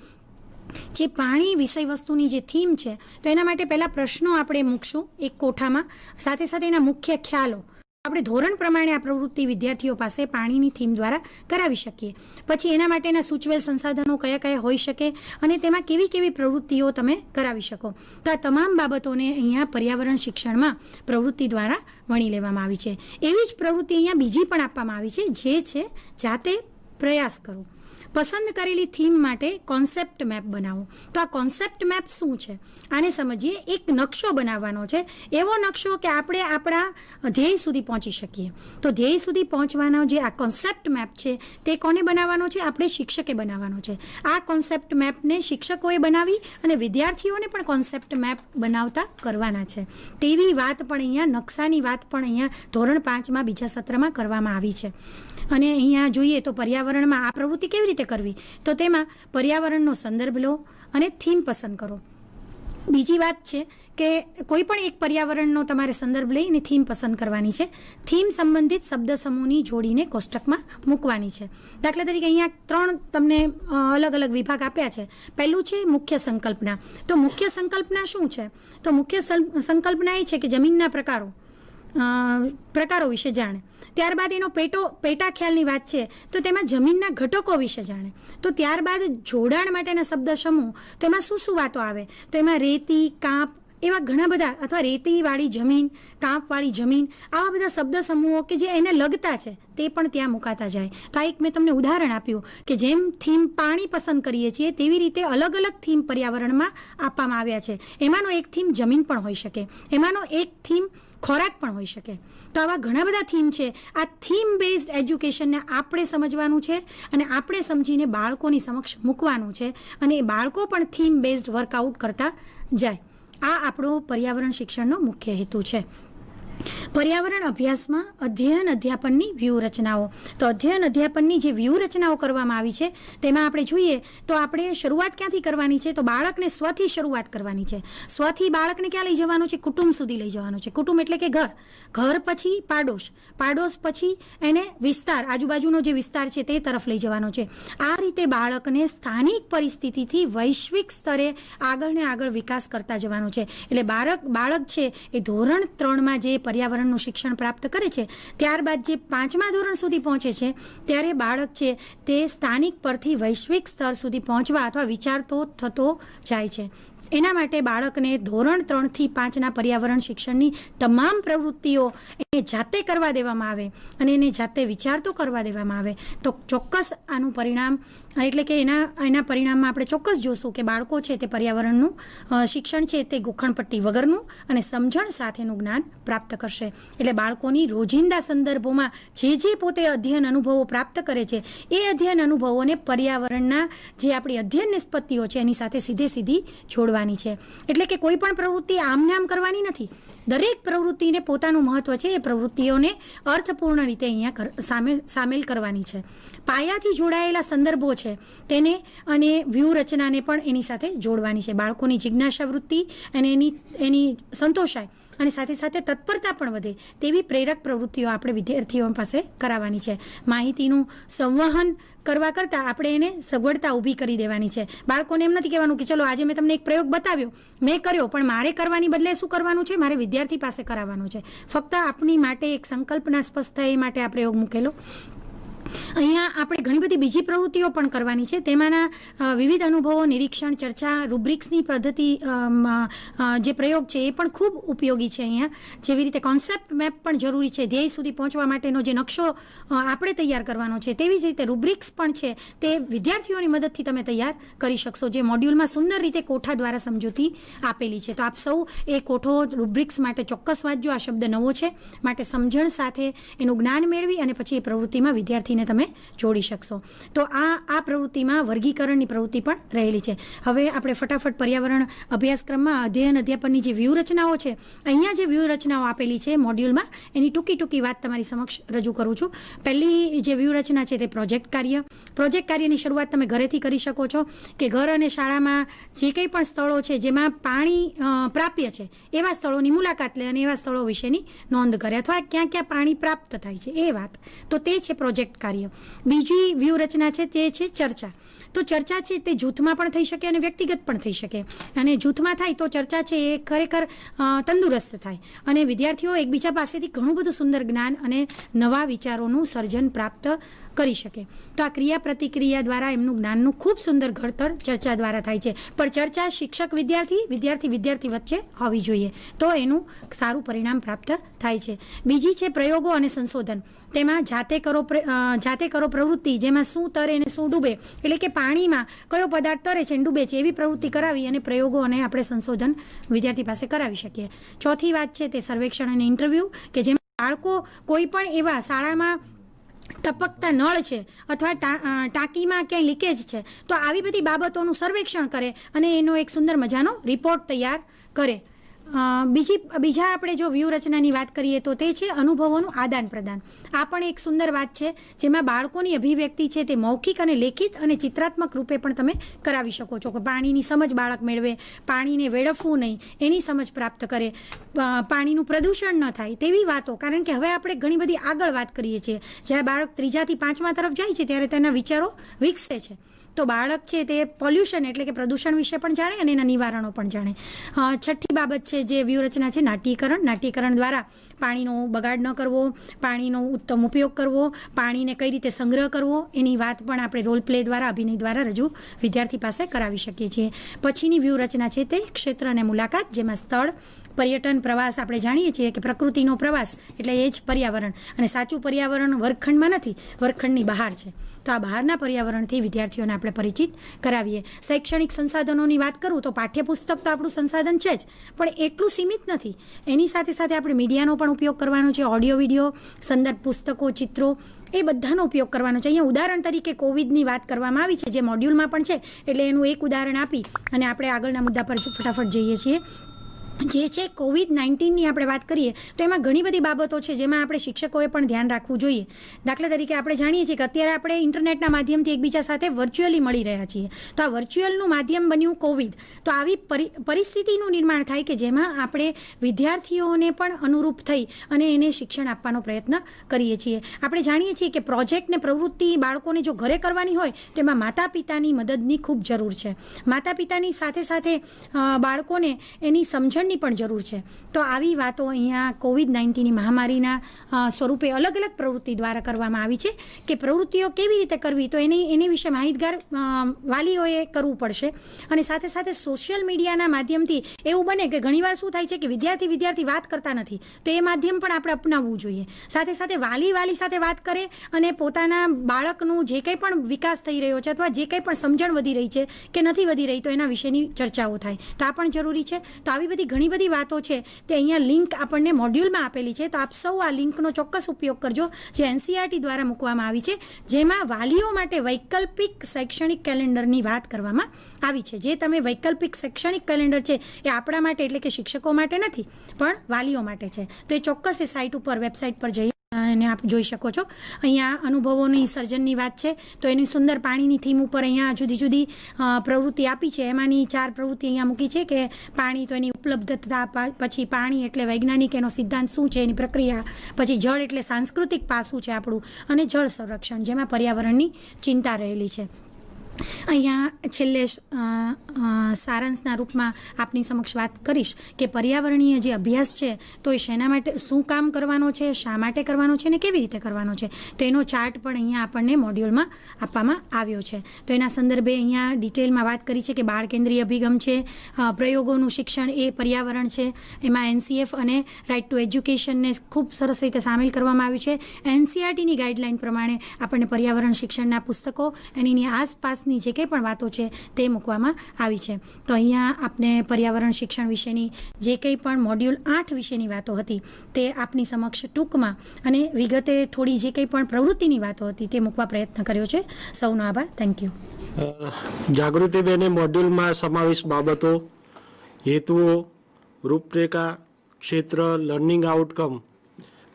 જે પાણી વિષય વસ્તુની જે થીમ છે તો એના માટે પહેલાં પ્રશ્નો આપણે મૂકશું એક કોઠામાં, સાથે સાથે એના મુખ્ય ખ્યાલો આપણે ધોરણ પ્રમાણે આ પ્રવૃત્તિ વિદ્યાર્થીઓ પાસે પાણીની થીમ દ્વારા કરાવી શકીએ. પછી એના માટેના સૂચવેલ સંસાધનો કયા કયા હોઈ શકે અને તેમાં કેવી કેવી પ્રવૃત્તિઓ તમે કરાવી શકો. તો આ તમામ બાબતોને અહીંયા પર્યાવરણ શિક્ષણમાં પ્રવૃત્તિ દ્વારા વણી લેવામાં આવી છે. એવી જ પ્રવૃત્તિ અહીંયા બીજી પણ આપવામાં આવી છે જે છે જાતે પ્રયાસ કરો. પસંદ કરેલી થીમ માટે કોન્સેપ્ટ મેપ બનાવો. તો આ કોન્સેપ્ટ મેપ શું છે આને સમજીએ. એક નકશો બનાવવાનો છે, એવો નકશો કે આપણે આપણા ધ્યેય સુધી પહોંચી શકીએ. તો ધ્યેય સુધી પહોંચવાનો જે આ કોન્સેપ્ટ મેપ છે તે કોને બનાવવાનો છે, આપણે શિક્ષકે બનાવવાનો છે. આ કોન્સેપ્ટ મેપને શિક્ષકોએ બનાવી અને વિદ્યાર્થીઓને પણ કોન્સેપ્ટ મેપ બનાવતા કરવાના છે. તેવી વાત પણ અહીંયા નકશાની વાત પણ અહીંયા ધોરણ 5માં બીજા સત્રમાં કરવામાં આવી છે. અને અહીંયા જોઈએ તો પર્યાવરણમાં આ પ્રવૃત્તિ કેવી રીતે કરવી, તો તેમાં પર્યાવરણનો સંદર્ભ લો અને થીમ પસંદ કરો. બીજી વાત છે કે કોઈ પણ એક પર્યાવરણનો તમારે સંદર્ભ લઈને થીમ પસંદ કરવાની છે. થીમ સંબંધિત શબ્દ સમૂહની જોડીને કોષ્ટકમાં મૂકવાની છે. દાખલા તરીકે અહીંયા 3 તમને અલગ અલગ વિભાગ આપ્યા છે. પહેલું છે મુખ્ય સંકલ્પના. તો મુખ્ય સંકલ્પના શું છે, તો મુખ્ય સંકલ્પના એ છે કે જમીનના પ્રકારો વિશે જાણે. ત્યારબાદ એનો પેટા ખ્યાલની વાત છે તો તેમાં જમીનના ઘટકો વિશે જાણે. તો ત્યારબાદ જોડાણ માટેના શબ્દ સમૂહ, તો એમાં શું શું વાતો આવે, તો એમાં રેતી, કાંપ એવા ઘણા બધા, અથવા રેતીવાળી જમીન, કાંપવાળી જમીન, આવા બધા શબ્દ સમૂહો કે જે એને લગતા છે તે પણ ત્યાં મુકાતા જાય. તો આ એક મેં તમને ઉદાહરણ આપ્યું કે જેમ થીમ પાણી પસંદ કરીએ છીએ તેવી રીતે અલગ અલગ થીમ પર્યાવરણમાં આપવામાં આવ્યા છે. એમાંનો એક થીમ જમીન પણ હોઈ શકે, એમાંનો એક થીમ ખોરાક પણ હોઈ શકે. તો આવા ઘણા બધા થીમ છે. આ થીમ બેઝડ એજ્યુકેશનને આપણે સમજવાનું છે અને આપણે સમજીને બાળકોની સમક્ષ મૂકવાનું છે અને એ બાળકો પણ થીમ બેઝડ વર્કઆઉટ કરતા જાય. આ આપણો પર્યાવરણ શિક્ષણનો મુખ્ય હેતુ છે. પર્યાવરણ અભ્યાસમાં અધ્યયન અધ્યાપનની વ્યૂહરચનાઓ. તો અધ્યયન અધ્યાપનની જે વ્યૂહરચનાઓ કરવામાં આવી છે તેમાં આપણે જોઈએ તો આપણે શરૂઆત ક્યાંથી કરવાની છે, તો બાળકને સ્વથી શરૂઆત કરવાની છે. સ્વથી બાળકને ક્યાં લઈ જવાનું છે, કુટુંબ સુધી લઈ જવાનું છે. કુટુંબ એટલે કે ઘર, ઘર પછી પાડોશ, પાડોશ પછી એને વિસ્તાર, આજુબાજુનો જે વિસ્તાર છે તે તરફ લઈ જવાનો છે. આ રીતે બાળકને સ્થાનિક પરિસ્થિતિથી વૈશ્વિક સ્તરે આગળ ને આગળ વિકાસ કરતા જવાનો છે. એટલે બાળક છે એ ધોરણ 3માં જે પર્યાવરણનું શિક્ષણ પ્રાપ્ત કરે છે ત્યારબાદ જે 5મા ધોરણ સુધી પહોંચે છે ત્યારે બાળક છે તે સ્થાનિક પરથી વૈશ્વિક સ્તર સુધી પહોંચવા અથવા વિચારતો થતો જાય છે. એના માટે બાળકને ધોરણ 3 થી 5ના પર્યાવરણ શિક્ષણની તમામ પ્રવૃત્તિઓ એને જાતે કરવા દેવામાં આવે અને એને જાતે વિચારતો કરવા દેવામાં આવે તો ચોક્કસ આનું પરિણામ એટલે કે એના પરિણામમાં આપણે ચોક્કસ જોશું કે બાળકો છે તે પર્યાવરણનું શિક્ષણ છે તે ગોખણપટ્ટી વગરનું અને સમજણ સાથેનું જ્ઞાન પ્રાપ્ત કરશે. એટલે બાળકોની રોજિંદા સંદર્ભોમાં જે પોતે અધ્યયન અનુભવો પ્રાપ્ત કરે છે એ અધ્યયન અનુભવોને પર્યાવરણના જે આપણી અધ્યયન નિષ્પત્તિઓ છે એની સાથે સીધી જોડવાની છે. એટલે કે કોઈ પણ પ્રવૃત્તિ આમને આમ કરવાની નથી. દરેક પ્રવૃત્તિને પોતાનું મહત્વ છે. એ પ્રવૃત્તિઓને અર્થપૂર્ણ રીતે અહીંયા સામેલ કરવાની છે. પાયાથી જોડાયેલા સંદર્ભો છે તેને અને વ્યૂહરચનાને પણ એની સાથે જોડવાની છે. બાળકોની જિજ્ઞાસા વૃત્તિ અને એની સંતોષાય અને સાથે સાથે તત્પરતા પણ વધે તેવી પ્રેરક પ્રવૃત્તિઓ આપણે વિદ્યાર્થીઓ પાસે કરાવવાની છે. માહિતીનું સંવહન કરવા કરતાં આપણે એને સગવડતા ઊભી કરી દેવાની છે. બાળકોને એમ નથી કહેવાનું કે ચલો આજે મેં તમને એક પ્રયોગ બતાવ્યો, મેં કર્યો, પણ મારે કરવાની બદલે શું કરવાનું છે, મારે વિદ્યાર્થી પાસે કરાવવાનો છે. ફક્ત આપણી માટે એક સંકલ્પના સ્પષ્ટ થાય એ માટે આ પ્રયોગ મૂકેલો. અહીંયા આપણે ઘણી બધી બીજી પ્રવૃત્તિઓ પણ કરવાની છે. તેમાંના વિવિધ અનુભવો, નિરીક્ષણ, ચર્ચા, રૂબ્રિક્સની પદ્ધતિ, જે પ્રયોગ છે એ પણ ખૂબ ઉપયોગી છે. અહીંયા જેવી રીતે કોન્સેપ્ટ મેપ પણ જરૂરી છે. ધ્યેય સુધી પહોંચવા માટેનો જે નકશો આપણે તૈયાર કરવાનો છે તેવી જ રીતે રૂબ્રિક્સ પણ છે તે વિદ્યાર્થીઓની મદદથી તમે તૈયાર કરી શકશો, જે મોડ્યુલમાં સુંદર રીતે કોઠા દ્વારા સમજૂતી આપેલી છે. તો આપ સૌ એ કોઠો રૂબ્રિક્સ માટે ચોક્કસ વાંચજો. આ શબ્દ નવો છે માટે સમજણ સાથે એનું જ્ઞાન મેળવી અને પછી એ પ્રવૃત્તિમાં વિદ્યાર્થીને તમે જોડી શકશો. તો આ પ્રવૃત્તિમાં વર્ગીકરણની પ્રવૃત્તિ પણ રહેલી છે. હવે આપણે ફટાફટ પર્યાવરણ અભ્યાસક્રમમાં અધ્યયન અધ્યાપનની જે વ્યૂહરચનાઓ છે, અહીંયા જે વ્યૂહરચનાઓ આપેલી છે મોડ્યુલમાં, એની ટૂંકી વાત તમારી સમક્ષ રજૂ કરું છું. પહેલી જે વ્યૂહરચના છે તે પ્રોજેક્ટ કાર્ય. પ્રોજેક્ટ કાર્યની શરૂઆત તમે ઘરેથી કરી શકો છો કે ઘર અને શાળામાં જે કંઈ પણ સ્થળો છે જેમાં પાણી પ્રાપ્ય છે એવા સ્થળોની મુલાકાત લે અને એવા સ્થળો વિશેની નોંધ કરે અથવા ક્યાં ક્યાં પાણી પ્રાપ્ત થાય છે એ વાત. તો તે છે પ્રોજેક્ટ કાર્ય. બીજી વ્યૂહરચના છે તે છે ચર્ચા. તો ચર્ચા છે તે જૂથમાં પણ થઈ શકે અને વ્યક્તિગત પણ થઈ શકે. અને જૂથમાં થાય તો ચર્ચા છે એ ખરેખર તંદુરસ્ત થાય અને વિદ્યાર્થીઓ એકબીજા પાસેથી ઘણું બધું સુંદર જ્ઞાન અને નવા વિચારોનું સર્જન પ્રાપ્ત કરી શકે. તો આ ક્રિયા પ્રતિક્રિયા દ્વારા એમનું જ્ઞાનનું ખૂબ સુંદર ઘડતર ચર્ચા દ્વારા થાય છે. પણ ચર્ચા શિક્ષક વિદ્યાર્થી વચ્ચે હોવી જોઈએ તો એનું સારું પરિણામ પ્રાપ્ત થાય છે. બીજી છે પ્રયોગો અને સંશોધન. તેમાં જાતે કરો પ્રવૃત્તિ, જેમાં શું તરે અને શું ડૂબે, એટલે કે પાણીમાં કયો પદાર્થ તરે છે અને ડૂબે છે એવી પ્રવૃત્તિ કરાવી અને પ્રયોગો અને આપણે સંશોધન વિદ્યાર્થી પાસે કરાવી શકીએ. ચોથી વાત છે તે સર્વેક્ષણ અને ઇન્ટરવ્યૂ, કે જેમાં બાળકો કોઈ પણ એવા શાળામાં ટપકતા નળ છે અથવા ટાંકીમાં ક્યાંય લીકેજ છે તો આવી બધી બાબતોનું સર્વેક્ષણ કરે અને એનો એક સુંદર મજાનો રિપોર્ટ તૈયાર કરે. બીજા આપણે જો વ્યૂહરચનાની વાત કરીએ તો તે છે અનુભવોનું આદાન પ્રદાન. આ પણ એક સુંદર વાત છે જેમાં બાળકોની અભિવ્યક્તિ છે તે મૌખિક અને લેખિત અને ચિત્રાત્મક રૂપે પણ તમે કરાવી શકો છો. કે પાણીની સમજ બાળક મેળવે, પાણીને વેડફવું નહીં એની સમજ પ્રાપ્ત કરે, પાણીનું પ્રદૂષણ ન થાય તેવી વાતો. કારણ કે હવે આપણે ઘણી બધી આગળ વાત કરીએ છીએ. જ્યારે બાળક 3જા થી 5મા તરફ જાય છે ત્યારે તેના વિચારો વિકસે છે. તો બાળક છે તે પોલ્યુશન એટલે કે પ્રદૂષણ વિશે પણ જાણે અને એના નિવારણો પણ જાણે. છઠ્ઠી બાબત છે જે વ્યૂહરચના છે નાટ્યીકરણ. નાટ્યીકરણ દ્વારા પાણીનો બગાડ ન કરવો, પાણીનો ઉત્તમ ઉપયોગ કરવો, પાણીને કઈ રીતે સંગ્રહ કરવો એની વાત પણ આપણે રોલ પ્લે દ્વારા, અભિનય દ્વારા રજૂ વિદ્યાર્થી પાસે કરાવી શકીએ છીએ. પછીની વ્યૂહરચના છે તે ક્ષેત્ર અને મુલાકાત, જેમાં સ્થળ, પર્યટન, પ્રવાસ. આપણે જાણીએ છીએ કે પ્રકૃતિનો પ્રવાસ એટલે એ જ પર્યાવરણ, અને સાચું પર્યાવરણ વર્ગખંડમાં નથી, વર્ગખંડની બહાર છે. તો આ બહારના પર્યાવરણથી વિદ્યાર્થીઓને આપણે પરિચિત કરાવીએ. શૈક્ષણિક સંસાધનોની વાત કરું તો પાઠ્યપુસ્તક તો આપણું સંસાધન છે જ, પણ એટલું સીમિત નથી. એની સાથે સાથે આપણે મીડિયાનો પણ ઉપયોગ કરવાનો છે. ઓડિયો, વિડીયો, સંદર્ભ પુસ્તકો, ચિત્રો, એ બધાનો ઉપયોગ કરવાનો છે. અહીંયા ઉદાહરણ તરીકે કોવિડની વાત કરવામાં આવી છે જે મોડ્યુલમાં પણ છે, એટલે એનું એક ઉદાહરણ આપી અને આપણે આગળના મુદ્દા પર ફટાફટ જઈએ છીએ. જે છે COVID-19ની આપણે વાત કરીએ તો એમાં ઘણી બધી બાબતો છે જેમાં આપણે શિક્ષકોએ પણ ધ્યાન રાખવું જોઈએ. દાખલા તરીકે આપણે જાણીએ છીએ કે અત્યારે આપણે ઇન્ટરનેટના માધ્યમથી એકબીજા સાથે વર્ચ્યુઅલી મળી રહ્યા છીએ. તો આ વર્ચ્યુઅલનું માધ્યમ બન્યું કોવિડ. તો આવી પરિસ્થિતિનું નિર્માણ થાય કે જેમાં આપણે વિદ્યાર્થીઓને પણ અનુરૂપ થઈ અને એને શિક્ષણ આપવાનો પ્રયત્ન કરીએ છીએ. આપણે જાણીએ છીએ કે પ્રોજેક્ટ ને પ્રવૃત્તિ બાળકોને જો ઘરે કરવાની હોય તો એમાં માતા પિતાની મદદની ખૂબ જરૂર છે. માતા પિતાની સાથે સાથે બાળકોને એની સમજણ શિક્ષણની પણ જરૂર છે. તો આવી વાતો અહીંયા કોવિડ-19ની મહામારીના સ્વરૂપે અલગ અલગ પ્રવૃત્તિ દ્વારા કરવામાં આવી છે કે પ્રવૃત્તિઓ કેવી રીતે કરવી, તો એની વિશે માહિતગાર વાલીઓએ કરવું પડશે. અને સાથે સાથે સોશિયલ મીડિયાના માધ્યમથી એવું બને કે ઘણીવાર શું થાય છે કે વિદ્યાર્થી વાત કરતા નથી, તો એ માધ્યમ પણ આપણે અપનાવવું જોઈએ. સાથે સાથે વાલી સાથે વાત કરે અને પોતાના બાળકનું જે કંઈ પણ વિકાસ થઈ રહ્યો છે અથવા જે કંઈ પણ સમજણ વધી રહી છે કે નથી વધી રહી, તો એના વિશેની ચર્ચાઓ થાય, તો આ પણ જરૂરી છે. તો આવી બધી ઘણી બધી વાતો છે તે અહીંયા લિંક આપણને મોડ્યુલમાં આપેલી છે. તો આપ સૌ આ લિંકનો ચોક્કસ ઉપયોગ કરજો, જે NCERT દ્વારા મૂકવામાં આવી છે, જેમાં વાલીઓ માટે વૈકલ્પિક શૈક્ષણિક કેલેન્ડરની વાત કરવામાં આવી છે. જે તમે વૈકલ્પિક શૈક્ષણિક કેલેન્ડર છે એ આપણા માટે એટલે કે શિક્ષકો માટે નથી પણ વાલીઓ માટે છે. તો એ ચોક્કસ એ સાઇટ ઉપર, વેબસાઇટ પર જઈ અને આપ જોઈ શકો છો. અહીંયા અનુભવોની સર્જનની વાત છે, તો એની સુંદર પાણીની થીમ ઉપર અહીંયા જુદી જુદી પ્રવૃત્તિ આપી છે. એમાંની 4 પ્રવૃત્તિ અહીંયા મૂકી છે કે પાણી, તો એની ઉપલબ્ધતા, પછી પાણી એટલે વૈજ્ઞાનિક એનો સિદ્ધાંત શું છે, એની પ્રક્રિયા, પછી જળ એટલે સાંસ્કૃતિક પાસું છે આપણું, અને જળ સંરક્ષણ જેમાં પર્યાવરણની ચિંતા રહેલી છે. અહીંયા છેલ્લે સારાંશના રૂપમાં આપની સમક્ષ વાત કરીશ કે પર્યાવરણીય જે અભ્યાસ છે તો એ શેના માટે, શું કામ કરવાનો છે, શા માટે કરવાનો છે અને કેવી રીતે કરવાનો છે, તો એનો ચાર્ટ પણ અહીંયા આપણને મોડ્યુલમાં આપવામાં આવ્યો છે. તો એના સંદર્ભે અહીંયા ડિટેલમાં વાત કરી છે કે બાળ કેન્દ્રીય અભિગમ છે, પ્રયોગોનું શિક્ષણ એ પર્યાવરણ છે, એમાં NCF અને રાઇટ ટુ એજ્યુકેશનને ખૂબ સરસ રીતે સામેલ કરવામાં આવ્યું છે. NCERTની ગાઈડલાઇન પ્રમાણે આપણને પર્યાવરણ શિક્ષણના પુસ્તકો એની આસપાસ જે કંઈ પણ વાતો છે તે મૂકવામાં આવી છે. તો અહીંયા આપને પર્યાવરણ શિક્ષણ વિશેની જે કંઈ પણ મોડ્યુલ 8 વિશેની વાતો હતી તે આપની સમક્ષ ટૂંકમાં અને વિગતે થોડી જે કંઈ પણ પ્રવૃત્તિની વાતો હતી તે મૂકવા પ્રયત્ન કર્યો છે. સૌનો આભાર. Thank you. જાગૃતિબેને મોડ્યુલમાં સમાવેશ બાબતો, હેતુઓ, રૂપરેખા, ક્ષેત્ર, લર્નિંગ આઉટકમ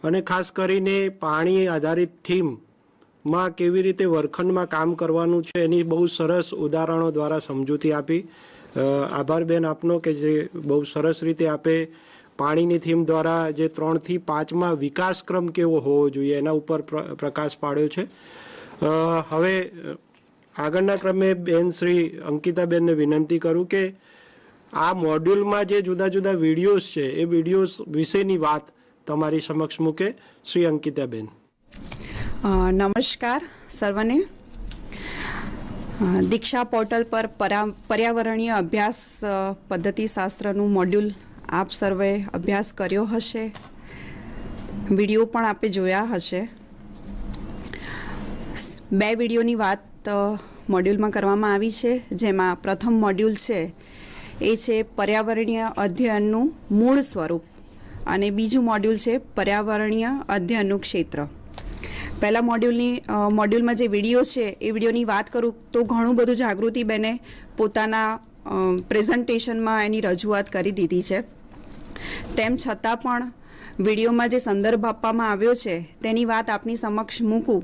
અને ખાસ કરીને પાણી આધારિત થીમ માં કેવી રીતે વર્ગખંડમાં કામ કરવાનું છે એની બહુ સરસ ઉદાહરણો દ્વારા સમજૂતી આપી. આભાર બેન આપનો કે જે બહુ સરસ રીતે આપે પાણીની થીમ દ્વારા જે 3 થી 5માં વિકાસક્રમ કેવો હોવો જોઈએ એના ઉપર પ્રકાશ પાડ્યો છે. હવે આગળના ક્રમે બેન શ્રી અંકિતાબેનને વિનંતી કરું કે આ મોડ્યુલમાં જે જુદા જુદા વિડીયોઝ છે એ વિડીયોઝ વિશેની વાત તમારી સમક્ષ મૂકે. શ્રી અંકિતાબેન. નમસ્કાર સર્વને. દીક્ષા પોર્ટલ પર પર્યાવરણીય અભ્યાસ પદ્ધતિશાસ્ત્રનું મોડ્યુલ આપ સર્વે અભ્યાસ કર્યો હશે, વિડીયો પણ આપે જોયા હશે. 2 વિડીયોની વાત મોડ્યુલમાં કરવામાં આવી છે, જેમાં પ્રથમ મોડ્યુલ છે એ છે પર્યાવરણીય અધ્યયનનું મૂળ સ્વરૂપ અને બીજું મોડ્યુલ છે પર્યાવરણીય અધ્યયનનું ક્ષેત્ર. પહેલા મોડ્યુલમાં જે વિડીયો છે એ વિડીયોની વાત કરું તો ઘણું બધું જાગૃતિબેને પોતાના પ્રેઝન્ટેશનમાં એની રજૂઆત કરી દીધી છે. તેમ છતાં પણ વિડીયોમાં જે સંદર્ભ આપવામાં આવ્યો છે તેની વાત આપની સમક્ષ મૂકું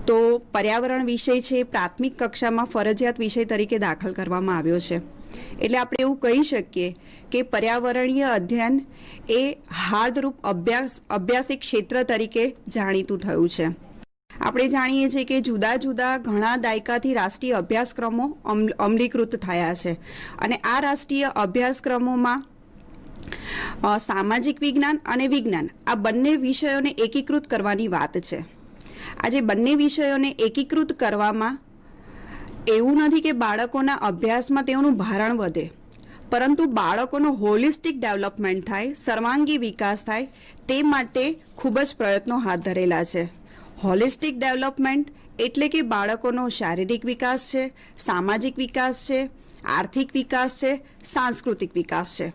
તો પર્યાવરણ વિષય છે પ્રાથમિક કક્ષામાં ફરજિયાત વિષય તરીકે દાખલ કરવામાં આવ્યો છે. એટલે આપણે એવું કહી શકીએ કે પર્યાવરણીય અધ્યયન એ હાર્દરૂપ અભ્યાસિક ક્ષેત્ર તરીકે જાણીતું થયું છે. આપણે જાણીએ છીએ કે જુદા જુદા ઘણા દાયકાથી રાષ્ટ્રીય અભ્યાસક્રમો અમલીકૃત થયા છે અને આ રાષ્ટ્રીય અભ્યાસક્રમોમાં સામાજિક વિજ્ઞાન અને વિજ્ઞાન આ બંને વિષયોને એકીકૃત કરવાની વાત છે. આજે બંને વિષયોને એકીકૃત કરવામાં એવું નથી કે બાળકોના અભ્યાસમાં તેઓનું ભારણ વધે, પરંતુ બાળકોનો હોલિસ્ટિક ડેવલપમેન્ટ થાય, સર્વાંગી વિકાસ થાય તે માટે ખૂબ જ પ્રયત્નો હાથ ધરેલા છે. હોલિસ્ટિક ડેવલપમેન્ટ એટલે કે બાળકોનો શારીરિક વિકાસ છે, સામાજિક વિકાસ છે, આર્થિક વિકાસ છે, સાંસ્કૃતિક વિકાસ છે.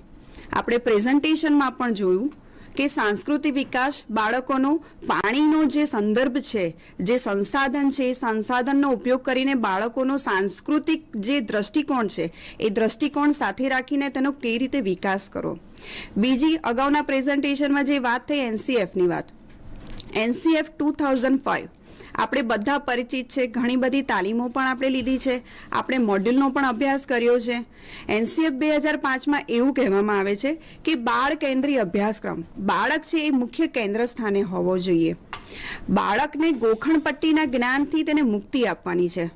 આપણે પ્રેઝન્ટેશનમાં પણ જોયું કે સાંસ્કૃતિક વિકાસ બાળકોનો પાણીનો જે સંદર્ભ છે, જે સંસાધન છે, એ સંસાધનનો ઉપયોગ કરીને બાળકોનો સાંસ્કૃતિક જે દ્રષ્ટિકોણ છે એ દ્રષ્ટિકોણ સાથે રાખીને તેનો કઈ રીતે વિકાસ કરો. બીજી અગાઉના પ્રેઝન્ટેશનમાં જે વાત થઈ NCFની વાત, NCF 2005 આપણે બધા પરિચિત છે, ઘણી બધી તાલીમો પણ આપણે લીધી છે, આપણે મોડ્યુલનો પણ અભ્યાસ કર્યો છે. NCF 2005માં એવું કહેવામાં આવે છે કે બાળ કેન્દ્રીય અભ્યાસક્રમ, બાળક છે એ મુખ્ય કેન્દ્ર સ્થાને હોવો જોઈએ. બાળકને ગોખણપટ્ટીના જ્ઞાનથી તેને મુક્તિ આપવાની છે.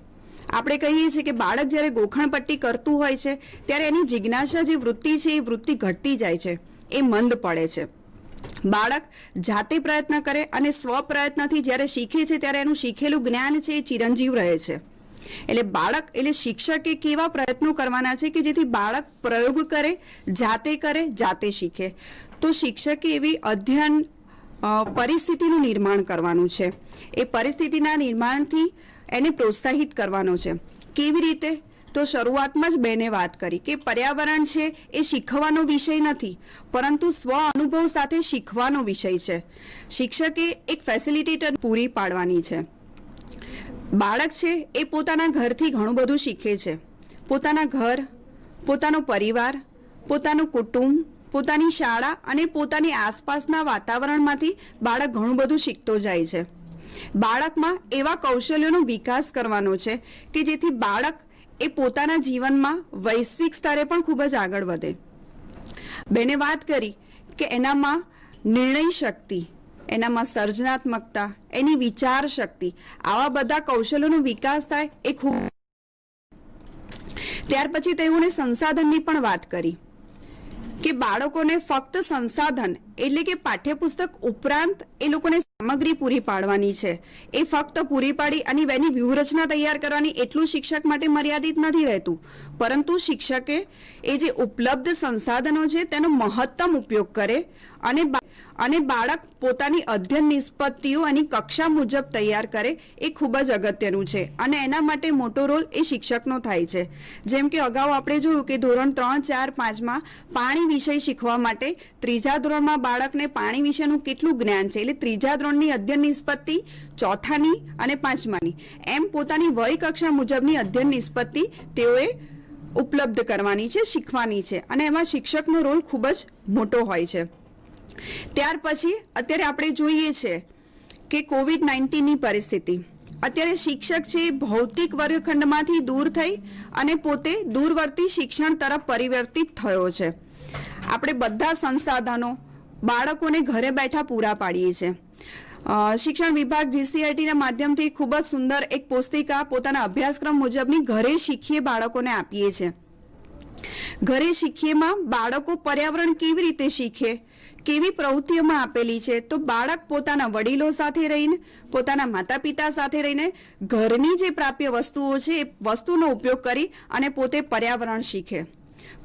આપણે કહીએ છીએ કે બાળક જ્યારે ગોખણપટ્ટી કરતું હોય છે ત્યારે એની જિજ્ઞાસા જે વૃત્તિ છે એ વૃત્તિ ઘટતી જાય છે, એ મંદ પડે છે. બાળક જાતે પ્રયત્ન કરે અને સ્વપ્રયત્નથી જ્યારે શીખે છે ત્યારે એનું શીખેલું જ્ઞાન છે એ ચિરંજીવ રહે છે. એટલે બાળક એટલે શિક્ષકે કેવા પ્રયત્નો કરવાના છે કે જેથી બાળક પ્રયોગ કરે, જાતે શીખે. તો શિક્ષકે એવી અધ્યયન પરિસ્થિતિનું નિર્માણ કરવાનું છે. એ પરિસ્થિતિના નિર્માણથી એને પ્રોત્સાહિત કરવાનો છે. કેવી રીતે? તો શરૂઆતમાં જ બેને વાત કરી કે પર્યાવરણ છે એ શીખવાનો વિષય નથી, પરંતુ સ્વ અનુભવ સાથે શીખવાનો વિષય છે. શિક્ષકે એક ફેસિલિટેટર પૂરી પાડવાની છે. બાળક છે એ પોતાના ઘરથી ઘણું બધું શીખે છે. પોતાના ઘર, પોતાનો પરિવાર, પોતાનું કુટુંબ, પોતાની શાળા અને પોતાની આસપાસના વાતાવરણમાંથી બાળક ઘણું બધું શીખતો જાય છે. બાળકમાં એવા કૌશલ્યોનો વિકાસ કરવાનો છે કે જેથી બાળક એ પોતાના જીવનમાં વૈશ્વિક સ્તરે પણ ખૂબ જ આગળ વધે. બેને વાત કરી કે એનામાં નિર્ણય શક્તિ, એનામાં સર્જનાત્મકતા, એની વિચાર શક્તિ, આવા બધા કૌશલ્યોનો વિકાસ થાય એ ખૂબ. ત્યાર પછી તેઓને સંસાધનની પણ વાત કરી કે બાળકોને ફક્ત સંસાધન એટલે કે પાઠ્યપુસ્તક ઉપરાંત એ લોકોને સામગ્રી પૂરી પાડવાની છે. એ ફક્ત પૂરી પાડી અને એની વ્યૂહરચના તૈયાર કરવાની એટલું શિક્ષક માટે મર્યાદિત નથી રહેતું, પરંતુ શિક્ષકે એ જે ઉપલબ્ધ સંસાધનો છે તેનો મહત્તમ ઉપયોગ કરે અને બાળક પોતાની અધ્યયન નિષ્પત્તિઓ એની કક્ષા મુજબ તૈયાર કરે એ ખૂબ જ અગત્યનું છે. અને એના માટે મોટો રોલ એ શિક્ષકનો થાય છે. જેમ કે અગાઉ આપણે જોયું કે ધોરણ 3, 4, 5માં પાણી વિષય શીખવા માટે ત્રીજા ધોરણમાં બાળકને પાણી વિશેનું કેટલું જ્ઞાન છે, એટલે ત્રીજા ધોરણની અધ્યયન નિષ્પત્તિ, ચોથાની અને પાંચમાની એમ પોતાની વય કક્ષા મુજબની અધ્યયન નિષ્પત્તિ તેઓએ ઉપલબ્ધ કરવાની છે, શીખવાની છે. અને એમાં શિક્ષકનો રોલ ખૂબ જ મોટો હોય છે. ત્યાર પછી અત્યારે આપણે જોઈએ છે કે કોવિડ-19ની પરિસ્થિતિ. અત્યારે શિક્ષક છે ભૌતિક વર્ગખંડમાંથી દૂર થઈ અને પોતે દૂરવર્તી શિક્ષણ તરફ પરિવર્તિત થયો છે. આપણે બધા સંસાધનો બાળકોને ઘરે બેઠા પૂરા પાડીએ છીએ. શિક્ષણ વિભાગ GCRTના માધ્યમથી ખૂબ જ સુંદર એક પુસ્તિકા પોતાના અભ્યાસક્રમ મુજબની ઘરે શીખીએ બાળકોને આપીએ છીએ. ઘરે શીખીએમાં બાળકો પર્યાવરણ કેવી રીતે શીખે, કેવી પ્રવૃત્તિઓમાં આપેલી છે. તો બાળક પોતાના વડીલો સાથે રહીને, પોતાના માતા પિતા સાથે રહીને ઘરની જે પ્રાપ્ય વસ્તુઓ છે એ વસ્તુનો ઉપયોગ કરી અને પોતે પર્યાવરણ શીખે.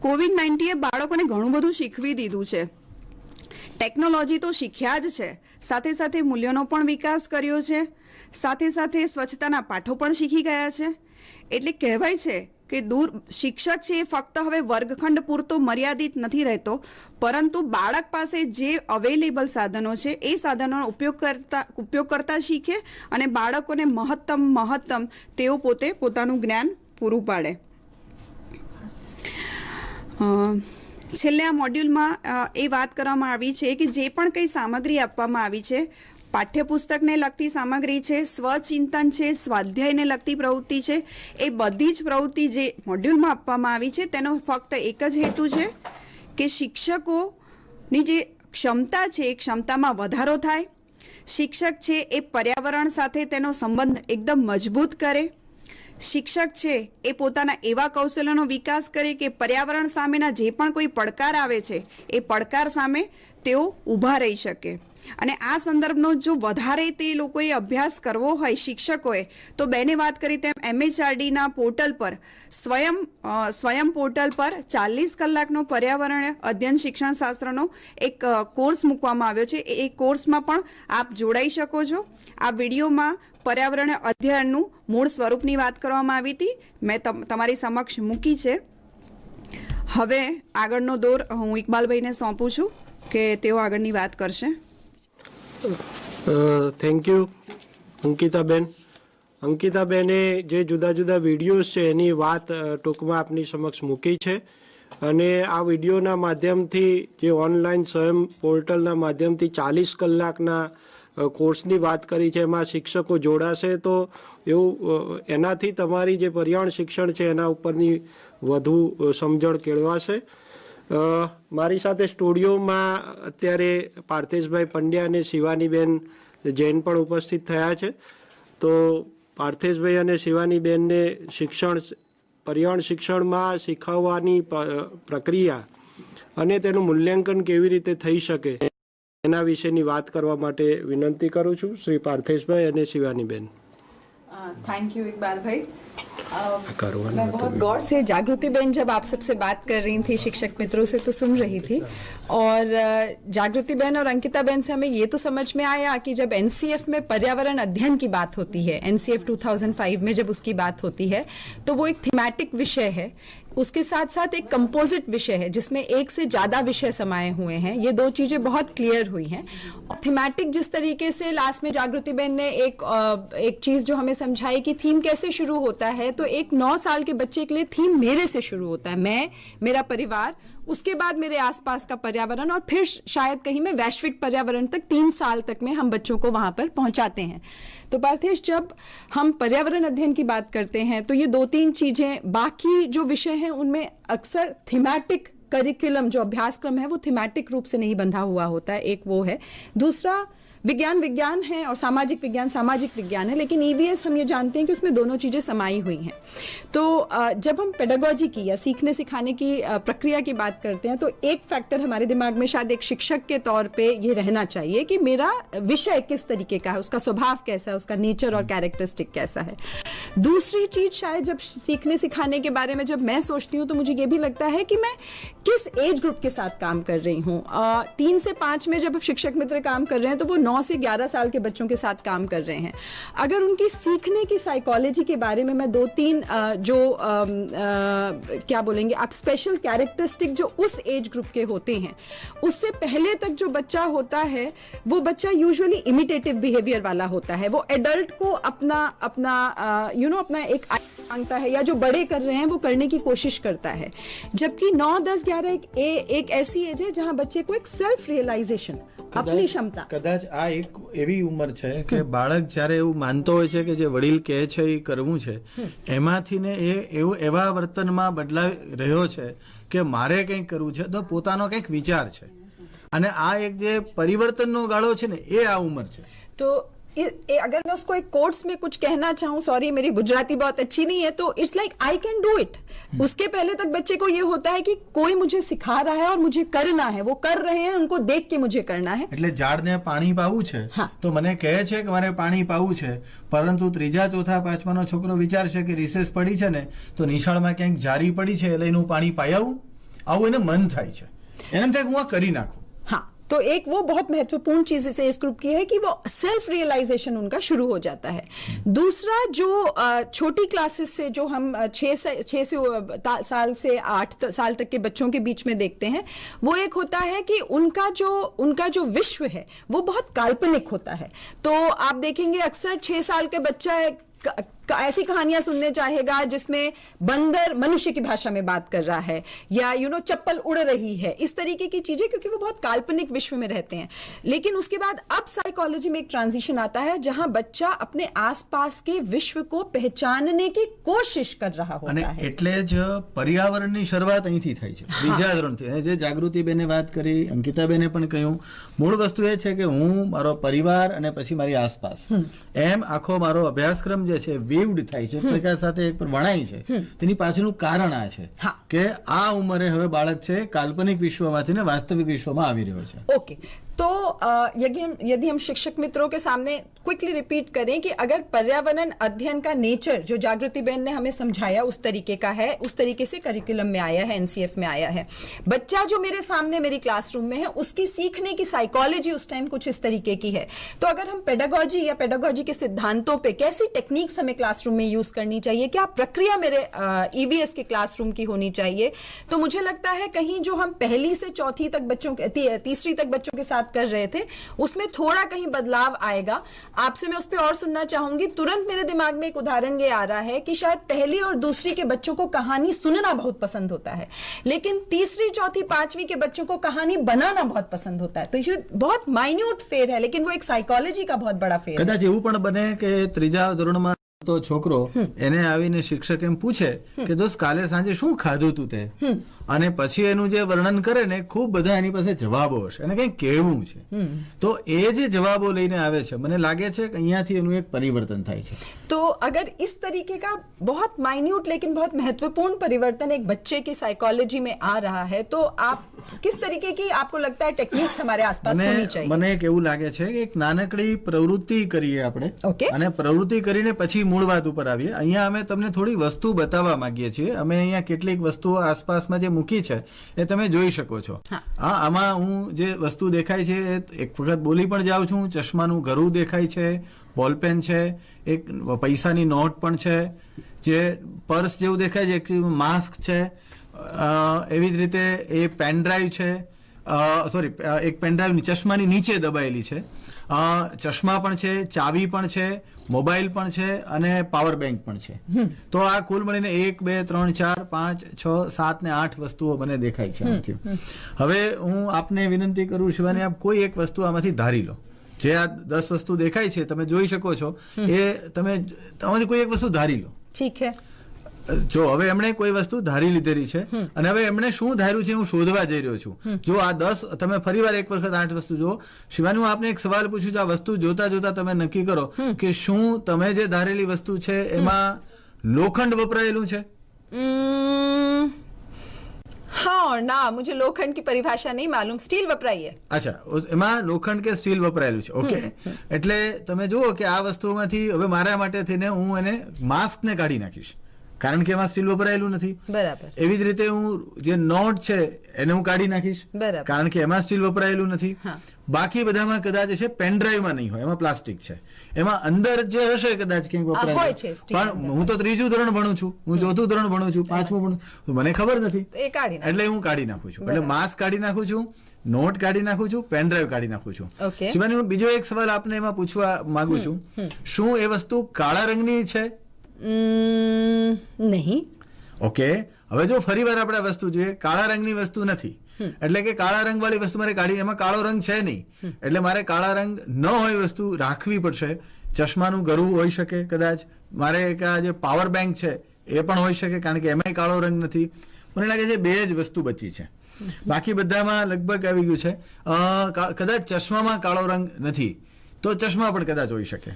કોવિડ-19એ બાળકોને ઘણું બધું શીખવી દીધું છે. ટેકનોલોજી તો શીખ્યા જ છે, સાથે સાથે મૂલ્યોનો પણ વિકાસ કર્યો છે, સાથે સાથે સ્વચ્છતાના પાઠો પણ શીખી ગયા છે. એટલે કહેવાય છે કે શિક્ષક છે એ ફક્ત હવે વર્ગખંડ પૂરતો મર્યાદિત નથી રહેતો, પરંતુ બાળક પાસે જે અવેલેબલ સાધનો છે એ સાધનોનો ઉપયોગ કરતા શીખે અને બાળકોને મહત્તમ તેઓ પોતે પોતાનું જ્ઞાન પૂરું પાડે. છેલ્લે આ મોડ્યુલમાં એ વાત કરવામાં આવી છે કે જે પણ કંઈ સામગ્રી આપવામાં આવી છે, પાઠ્યપુસ્તકને લગતી સામગ્રી છે, સ્વચિંતન છે, સ્વાધ્યાયને લગતી પ્રવૃત્તિ છે, એ બધી જ પ્રવૃત્તિ જે મોડ્યુલમાં આપવામાં આવી છે તેનો ફક્ત એક જ હેતુ છે કે શિક્ષકોની જે ક્ષમતા છે એ ક્ષમતામાં વધારો થાય. શિક્ષક છે એ પર્યાવરણ સાથે તેનો સંબંધ એકદમ મજબૂત કરે. શિક્ષક છે એ પોતાના એવા કૌશલ્યોનો વિકાસ કરે કે પર્યાવરણ સામેના જે પણ કોઈ પડકાર આવે છે એ પડકાર સામે તેઓ ઊભા રહી શકે. અને આ સંદર્ભનો જો વધારે તે લોકોએ અભ્યાસ કરવો હોય શિક્ષકોએ, તો બેને વાત કરી તેમ MHRDના પોર્ટલ પર સ્વયં પોર્ટલ પર 40 કલાકનો પર્યાવરણ અધ્યયન શિક્ષણ શાસ્ત્રનો એક કોર્સ મૂકવામાં આવ્યો છે. એ કોર્સમાં પણ આપ જોડાઈ શકો છો. આ વિડીયોમાં પર્યાવરણ અધ્યયનનું મૂળ સ્વરૂપની વાત કરવામાં આવી હતી, મેં તમારી સમક્ષ મૂકી છે. હવે આગળનો દોર હું ઇકબાલભાઈને સોંપું છું કે તેઓ આગળની વાત કરશે. Thank you અંકિતાબેન. અંકિતાબેને જે જુદા જુદા વિડીયોઝ છે એની વાત ટૂંકમાં આપની સમક્ષ મૂકી છે. અને આ વિડીયોના માધ્યમથી જે ઓનલાઈન સ્વયં પોર્ટલના માધ્યમથી 40 કલાકના કોર્સની વાત કરી છે, એમાં શિક્ષકો જોડાશે તો એવું એનાથી તમારી જે પર્યાવરણ શિક્ષણ છે એના ઉપરની વધુ સમજણ કેળવાશે. મારી સાથે સ્ટુડિયોમાં અત્યારે પાર્થેશભાઈ પંડ્યા અને શિવાનીબેન જૈન પણ ઉપસ્થિત થયા છે. તો પાર્થેશભાઈ અને શિવાનીબેનને પર્યાવરણ શિક્ષણમાં શીખવવાની પ્રક્રિયા અને તેનું મૂલ્યાંકન કેવી રીતે થઈ શકે એના વિશેની વાત કરવા માટે વિનંતી કરું છું શ્રી પાર્થેશભાઈ અને શિવાનીબેન. थैंक यू इकबाल भाई. मैं बहुत गौर से जागृति बहन जब आप सबसे बात कर रही थी शिक्षक मित्रों से तो सुन रही थी और जागृति बहन और अंकिता बहन से हमें ये तो समझ में आया कि जब एनसीएफ में पर्यावरण अध्ययन की बात होती है, एनसीएफ 2005 में जब उसकी बात होती है तो वो एक थीमेटिक विषय है, उसके साथ साथ एक कंपोजिट विषय है जिसमें एक से ज्यादा विषय समाये हुए हैं. ये दो चीजें बहुत क्लियर हुई हैं. थीमेटिक जिस तरीके से लास्ट में जागृति बहन ने एक चीज जो हमें समझाई कि थीम कैसे शुरू होता है, तो एक 9 साल के बच्चे के लिए थीम मेरे से शुरू होता है, मैं, मेरा परिवार, उसके बाद मेरे आसपास का पर्यावरण और फिर शायद कहीं में वैश्विक पर्यावरण तक 3 साल तक में हम बच्चों को वहां पर पहुंचाते हैं. तो पार्थेश, जब हम पर्यावरण अध्ययन की बात करते हैं तो ये 2-3 चीजें, बाकी जो विषय हैं उनमें अक्सर थीमेटिक करिकुलम जो अभ्यासक्रम है वो थीमेटिक रूप से नहीं बंधा हुआ होता है. एक वो है. दूसरा, विज्ञान है और सामाजिक विज्ञान है, लेकिन ईवीएस हम ये जानते हैं कि उसमें दोनों चीजें समाई हुई हैं. तो जब हम पेडागोजी की या सीखने सिखाने की प्रक्रिया की बात करते हैं तो एक फैक्टर हमारे दिमाग में शायद एक शिक्षक के तौर पे ये रहना चाहिए कि मेरा विषय किस तरीके का है, उसका स्वभाव कैसा है, उसका नेचर और कैरेक्टरिस्टिक कैसा है. दूसरी चीज, शायद जब सीखने सिखाने के बारे में जब मैं सोचती हूँ तो मुझे ये भी लगता है कि मैं किस एज ग्रुप के साथ काम कर रही हूँ. 3 से 5 में जब शिक्षक मित्र काम कर रहे हैं तो वो 9 से 11 साल के बच्चों के साथ काम कर रहे हैं. अगर उनकी सीखने की साइकोलॉजी के बारे में मैं 2-3 क्या बोलेंगे आप, स्पेशल कैरेक्टरिस्टिक जो उस एज ग्रुप के होते हैं, उससे पहले तक जो बच्चा होता है वो बच्चा यूजुअली इमिटेटिव बिहेवियर वाला होता है. वो एडल्ट को अपना एक मांगता है या जो बड़े कर रहे हैं वो करने की कोशिश करता है. जबकि 9, 10, 11 एक ऐसी एज है जहां बच्चे को एक सेल्फ रियलाइजेशन, अपनी क्षमता, કદાચ આ એક એવી ઉંમર છે કે બાળક જ્યારે એવું માનતો હોય છે કે જે વડીલ કહે છે એ કરવું છે, એમાંથી ને એવા વર્તનમાં બદલાઈ રહ્યો છે કે મારે કંઈક કરવું છે તો પોતાનો કંઈક વિચાર છે, અને આ એક જે પરિવર્તનનો ગાળો છે ને એ આ ઉંમર છે. तो अगर मैं उसको एक कोट्स में कुछ कहना चाहूँ, सॉरी मेरी गुजराती बहुत अच्छी नहीं है, तो it's like I can do it. उसके पहले तक बच्चे को ये होता है कि कोई मुझे सिखा रहा है और मुझे करना है, वो कर रहे हैं, उनको देख के मुझे करना है. એટલે ઝાડને પાણી પાવું છે તો મને કહે છે કે મારે પાણી પાવું છે, પરંતુ 3જા 4થા 5માનો છોકરો વિચારશે કે રિસેસ પડી છે ને તો નિશાળમાં ક્યાંક જારી પડી છે એટલે એનું પાણી પાઈ આવું એને મન થાય છે, એને થાય હું આ કરી નાખું. हाँ, तो एक वो बहुत महत्वपूर्ण चीज इसे इस ग्रुप की है कि वो सेल्फ रियलाइजेशन उनका शुरू हो जाता है. दूसरा, जो छोटी क्लासेस से जो हम 6 साल से 8 साल तक के बच्चों के बीच में देखते हैं, वो एक होता है कि उनका जो विश्व है वो बहुत काल्पनिक होता है. तो आप देखेंगे अक्सर 6 साल के बच्चा ऐसी कहानियां सुनने चाहेगा जिसमें बंदर मनुष्य की भाषा में बात कर रहा है या चप्पल उड़ रही है, इस तरीके की चीजें, क्योंकि वो बहुत काल्पनिक विश्व में रहते हैं. लेकिन उसके बाद अब साइकोलॉजी में एक ट्रांजिशन आता है जहां बच्चा अपने आसपास के विश्व को पहचानने की कोशिश कर रहा होता है. એટલે જ પર્યાવરણની શરૂઆત અહીંથી થાય છે, બીજા ધોરણથી. અને જે જાગૃતિબેને વાત કરી, અંકિતાબેને પણ કહ્યું, મૂળ વસ્તુ એ છે કે હું, મારો પરિવાર અને પછી મારી આસપાસ, એમ આખો મારો અભ્યાસક્રમ જે છે વિવડ થાય છે, પ્રકાર સાથે એક વણાય છે. તેની પાછળનું કારણ આ છે કે આ ઉંમરે હવે બાળક છે કાલ્પનિક વિશ્વમાંથી ને વાસ્તવિક વિશ્વમાં આવી રહ્યો છે. ओके, तो यदि हम शिक्षक मित्रों के सामने क्विकली रिपीट करें कि अगर पर्यावरण अध्ययन का नेचर जो जागृति बहन ने हमें समझाया उस तरीके का है, उस तरीके से करिकुलम में आया है, एनसीएफ में आया है, बच्चा जो मेरे सामने मेरी क्लासरूम में है उसकी सीखने की साइकोलॉजी उस टाइम कुछ इस तरीके की है. तो अगर हम पेडागोजी या पेडागोजी के सिद्धांतों पे कैसी टेक्निक्स हमें क्लासरूम में यूज करनी चाहिए, क्या प्रक्रिया मेरे ईवीएस के क्लासरूम की होनी चाहिए, तो मुझे लगता है कहीं जो हम 1ली से 4थी तक बच्चों के 3री तक बच्चों के साथ कर रहे थे उसमें थोड़ा कहीं बदलाव आएगा. आपसे मैं उस पर और सुनना चाहूंगी. तुरंत मेरे दिमाग में एक उदाहरण ये आ रहा है कि शायद 1ली और 2री के बच्चों को कहानी सुनना बहुत पसंद होता है, लेकिन 3री, 4थी, 5वीं के बच्चों को कहानी बनाना बहुत पसंद होता है. तो ये बहुत माइन्यूट फेर है, लेकिन वो एक साइकोलॉजी का बहुत बड़ा फेर है. કદાચ એવું પણ બને કે 3જા ધોરણમાં તો છોકરો એને આવીને શિક્ષક એમ પૂછે કે દોસ્ત કાલે સાંજે શું ખાધું તું તે, અને પછી એનું જે વર્ણન કરે ને ખૂબ બધા એની પાસે જવાબો હશે અને કંઈક કહેવું છે, તો એ જે જવાબો લઈને આવે છે મને લાગે છે કે અહીંયાથી એનું એક પરિવર્તન થાય છે. तो अगर इस तरीके का बहुत माइन्यूट लेकिन बहुत महत्वपूर्ण परिवर्तन एक बच्चे की साइकोलॉजी में आ रहा है, तो आप किस तरीके की आपको लगता है टेक्निक्स हमारे आसपास होनी चाहिए? મને એક એવું લાગે છે કે એક નાનકડી પ્રવૃત્તિ કરીએ આપણે, Okay. અને પ્રવૃત્તિ કરીને પછી મૂળ વાત ઉપર આવીએ. અહીંયા અમે તમને થોડી વસ્તુ બતાવવા માંગીએ છીએ. અમે અહીંયા કેટલીક વસ્તુઓ આસપાસમાં જે મૂકી છે એ તમે જોઈ શકો છો. આમાં હું જે વસ્તુ દેખાય છે એ એક વખત બોલી પણ જાઉં છું. ચશ્માનું ગરું દેખાય છે, બોલપેન છે, એક પૈસાની નોટ પણ છે, જે પર્સ જેવું દેખાય છે, એક માસ્ક છે, એવી જ રીતે એ પેનડ્રાઈવ છે, સોરી એક પેનડ્રાઈવ ચશ્માની નીચે દબાયેલી છે, ચશ્મા પણ છે, ચાવી પણ છે, મોબાઈલ પણ છે અને પાવર બેંક પણ છે. તો આ કુલ મળીને 1 2 3 4 5 6 7 ને 8 વસ્તુઓ મને દેખાય છે આમાંથી. હવે હું આપને વિનંતી કરું શિવાની, આપ કોઈ એક વસ્તુ આમાંથી ધારી લો. જે આ 10 વસ્તુ દેખાય છે તમે જોઈ શકો છો, એ તમે આમાંથી કોઈ એક વસ્તુ ધારી લો. ठीक है. જો હવે એમણે કોઈ વસ્તુ ધારી લીધેલી છે અને હવે એમણે શું ધાર્યું છે હું શોધવા જઈ રહ્યો છું. જો આ 10 તમે ફરીવાર એક વખત 8 વસ્તુ જો. શિવાની, હું આપને એક સવાલ પૂછું છું. આ વસ્તુ જોતા જોતા તમે નક્કી કરો કે શું તમે જે ધારેલી વસ્તુ છે એમાં લોખંડ વપરાયેલું છે? हाँ और ना, मुझे लोखंड की परिभाषा नहीं मालूम. स्टील वपराई है. અચ્છા, એમાં લોખંડ કે સ્ટીલ વપરાયેલું છે. ઓકે, એટલે તમે જુઓ કે આ વસ્તુમાંથી હવે મારા માટે થઈને હું એને માસ્કને કાઢી નાખીશ, કારણ કે એમાં સ્ટીલ વપરાયેલું નથી. બરાબર. એવી જ રીતે હું જે નોટ છે એને હું કાઢી નાખીશ, બરાબર. કારણ કે એમાં સ્ટીલ વપરાયેલું નથી. બાકી બધામાં કદાચ છે પેનડ્રાઈવમાં નહીં હોય, એમાં પ્લાસ્ટિક છે, એમાં અંદર જે હશે કદાચ ક્યાંક હોય વપરાય છે સ્ટીલ. પણ હું તો 3જું ધોરણ ભણું છું, હું 4થું ધોરણ ભણું છું, 5મું ભણું, મને ખબર નથી, તો એ કાઢી નાખો. એટલે હું કાઢી નાખું છું. એટલે માસ્ક કાઢી નાખું છું, નોટ કાઢી નાખું છું, પેનડ્રાઈવ કાઢી નાખું છું. Okay. શિવાની, હું બીજો એક સવાલ આપને એમાં પૂછવા માંગુ છું. શું એ વસ્તુ કાળા રંગની છે? नहीं. ઓકે, હવે જો ફરીવાર આપણે આ વસ્તુ જોઈએ, કાળા રંગની વસ્તુ નથી, એટલે કે કાળા રંગ વાળી વસ્તુ મારે કાઢી, એમાં કાળો રંગ છે નહીં, એટલે મારે કાળા રંગ ન હોય વસ્તુ રાખવી પડશે. ચશ્માનું ગરું હોઈ શકે કદાચ, મારે એક આ જે પાવર બેંક છે એ પણ હોઈ શકે, કારણ કે એમાંય કાળો રંગ નથી. મને લાગે છે 2 જ વસ્તુ બચી છે, બાકી બધામાં લગભગ આવી ગયું છે. કદાચ ચશ્મામાં કાળો રંગ નથી, તો ચશ્મા પણ કદાચ હોઈ શકે.